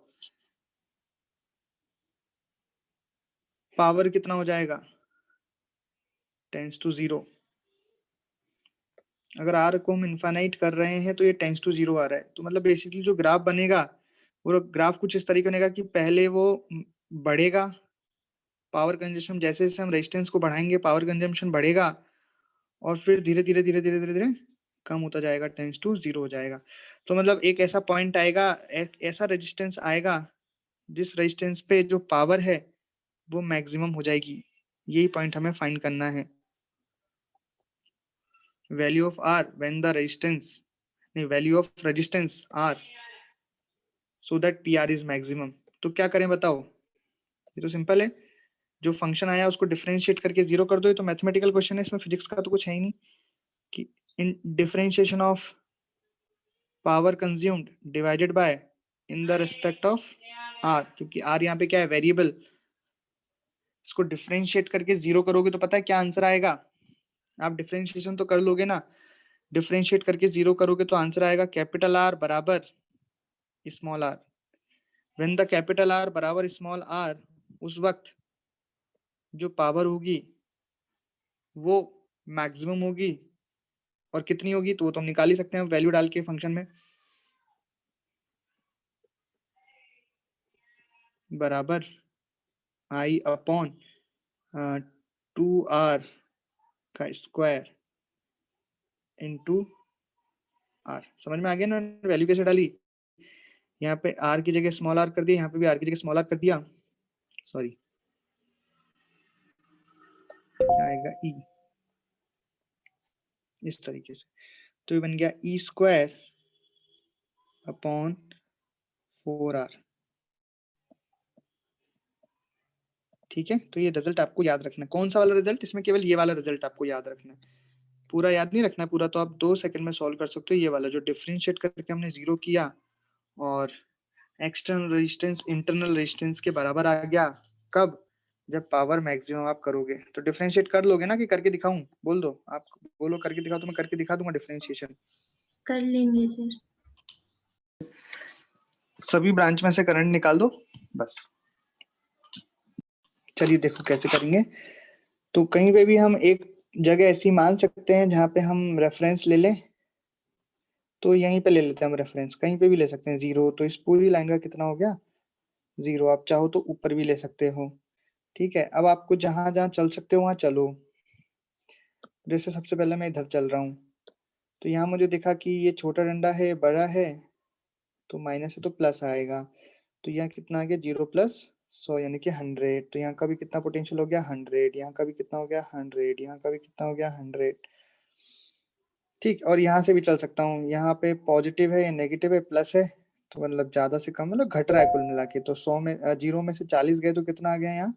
S1: पावर कितना हो जाएगा टेंस टू जीरो। अगर आर को हम इनफाइनाइट कर रहे हैं तो ये टेंस टू जीरो आ रहा है। तो मतलब बेसिकली जो ग्राफ बनेगा वो ग्राफ कुछ इस तरीके बनेगा कि पहले वो बढ़ेगा पावर कंजम्पशन, जैसे जैसे हम रेजिस्टेंस को बढ़ाएंगे पावर कंजम्पशन बढ़ेगा, और फिर धीरे धीरे धीरे धीरे धीरे धीरे कम होता जाएगा, टेंस टू 0 हो जाएगा। तो मतलब एक ऐसा पॉइंट आएगा, ऐसा रेजिस्टेंस आएगा जिस रेजिस्टेंस पे जो पावर है वो मैक्सिमम हो जाएगी। यही पॉइंट हमें फाइंड करना है। Value of R when the resistance, नहीं, value of resistance R so that P R is maximum. तो क्या करें बताओ? ये तो सिंपल है, जो फंक्शन आया उसको डिफरेंशिएट करके 0 कर दो। ये तो मैथमेटिकल क्वेश्चन है, इसमें फिजिक्स का तो कुछ है ही नहीं कि in differentiation of power consumed divided by in the respect of R, क्योंकि आर यहाँ पे क्या है, वेरिएबल। इसको डिफरेंशिएट करके 0 करोगे तो पता है क्या आंसर आएगा? आप डिफरेंशिएशन तो कर लोगे ना, डिफरेंशिएट करके 0 करोगे तो आंसर आएगा कैपिटल आर बराबर small R. When the capital R बराबर स्मॉल आर, उस वक्त जो पावर होगी वो मैक्सिमम होगी। और कितनी होगी तो वो तो हम निकाल ही सकते हैं वैल्यू डाल के फंक्शन में, बराबर आई अपॉन 2r का स्क्वायर इंटू आर। समझ में आ गया ना वैल्यू कैसे डाली? यहाँ पे r की जगह स्मॉल r कर दिया, यहाँ पे भी r की जगह स्मॉल r कर दिया। सॉरी, क्या आएगा e, इस तरीके से। तो ये बन गया e स्क्वायर अपॉन 4r। ठीक है, तो ये रिजल्ट आपको याद रखना है। कौन सा वाला रिजल्ट? इसमें केवल ये वाला रिजल्ट आपको याद रखना है, पूरा याद नहीं रखना। पूरा तो आप 2 सेकंड में सॉल्व कर सकते हो। ये वाला जो डिफरेंशिएट करके हमने 0 किया और एक्सटर्नल रेजिस्टेंस इंटरनल रेजिस्टेंस के बराबर आ गया, कब? जब पावर मैक्सिमम आप करोगे। तो डिफरेंशिएट कर लोगे ना कि करके दिखाऊं? बोल दो, आप बोलो करके दिखाओ तो मैं करके दिखा दूंगा डिफरेंशिएशन।
S3: कर लेंगे सर।
S1: सभी ब्रांच में से करंट निकाल दो बस। चलिए देखो कैसे करेंगे। तो कहीं पे भी हम एक जगह ऐसी मान सकते हैं जहां पे हम रेफरेंस ले लें, तो यहीं पे ले लेते हैं हम रेफरेंस। कहीं पे भी ले सकते हैं 0, तो इस पूरी लाइन का कितना हो गया? 0। आप चाहो तो ऊपर भी ले सकते हो। ठीक है, अब आपको जहां जहां चल सकते हो वहां चलो। जैसे सबसे पहले मैं इधर चल रहा हूँ, तो यहाँ मुझे दिखा कि ये छोटा डंडा है, बड़ा है, तो माइनस है तो प्लस आएगा। तो यहाँ कितना आ गया? 0 प्लस 100 यानी कि 100। तो यहाँ का भी कितना पोटेंशियल हो गया? 100। यहाँ का भी कितना हो गया? 100। यहाँ का भी कितना हो गया? 100। ठीक, और यहाँ से भी चल सकता हूँ। यहाँ पे पॉजिटिव है या नेगेटिव है, प्लस है, तो मतलब ज्यादा से कम, मतलब घट रहा है कुल मिला के। तो 100 में 0 में से 40 गए तो कितना आ गया? यहाँ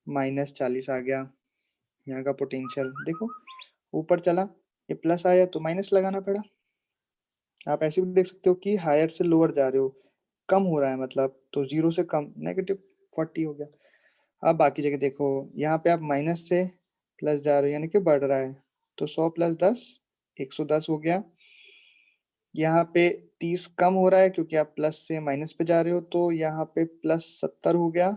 S1: -40 आ गया। यहाँ का पोटेंशियल देखो, ऊपर चला, ये प्लस आया तो माइनस लगाना पड़ा। आप ऐसे भी देख सकते हो कि हायर से लोअर जा रहे हो, कम हो रहा है मतलब, तो 0 से कम -40 हो गया। अब बाकी जगह देखो, यहाँ पे आप माइनस से प्लस जा रहे हो यानी कि बढ़ रहा है, तो 100 + 10 110 हो गया। यहाँ पे 30 कम हो रहा है क्योंकि आप प्लस से माइनस पे जा रहे हो, तो यहाँ पे +70 हो गया।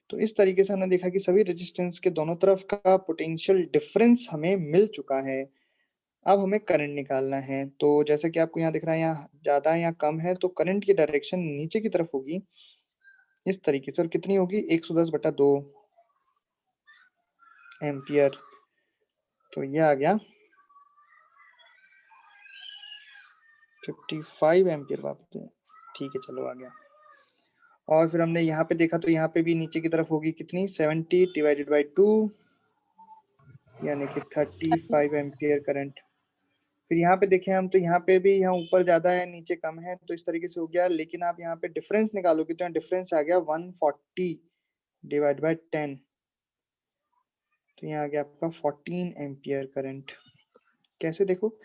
S1: तो इस तरीके से हमने देखा कि सभी रेजिस्टेंस के दोनों तरफ का पोटेंशियल डिफरेंस हमें मिल चुका है। अब हमें करंट निकालना है। तो जैसे कि आपको यहाँ दिख रहा है, यहाँ ज्यादा है, यहाँ कम है, तो करंट की डायरेक्शन नीचे की तरफ होगी इस तरीके से। और कितनी होगी? 110/2 एम्पियर। तो ये आ गया 55 एम्पियर वापस। ठीक है, चलो आ गया। और फिर हमने यहाँ पे देखा तो यहाँ पे भी नीचे की तरफ होगी कितनी? 70/2 यानी कि 35 एम्पियर करंट। फिर यहाँ पे देखें हम, तो यहाँ पे भी, यहाँ ऊपर ज्यादा है नीचे कम है, तो इस तरीके से हो गया। लेकिन आप यहाँ पे डिफरेंस निकालोगे तो यहाँ डिफरेंस आ गया 140/10। तो यहाँ आ गया आपका 14 एम्पियर करंट। कैसे देखो,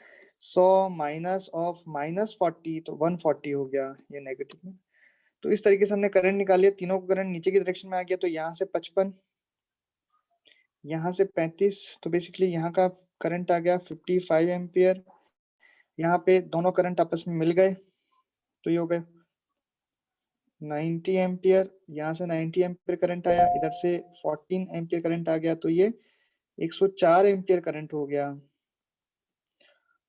S1: 100 माइनस ऑफ -40 तो 140 हो गया, ये नेगेटिव में। तो इस तरीके से हमने करंट निकाल लिया। तीनों का करंट नीचे की डायरेक्शन में आ गया। तो यहाँ से 55, यहाँ से 35, तो बेसिकली यहाँ का करंट आ गया 55 एम्पियर। यहाँ पे दोनों करंट आपस में मिल गए तो ये हो गए 90 एम्पियर। यहाँ से 90 एम्पियर करंट आया, इधर से 14 एम्पियर करंट आ गया, तो ये 104 एम्पियर करंट हो गया।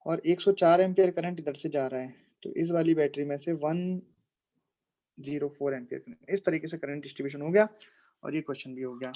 S1: और 104 एम्पियर करंट इधर से जा रहा है, तो इस वाली बैटरी में से 104 एम्पियर करंट। इस तरीके से करंट डिस्ट्रीब्यूशन हो गया और ये क्वेश्चन भी हो गया।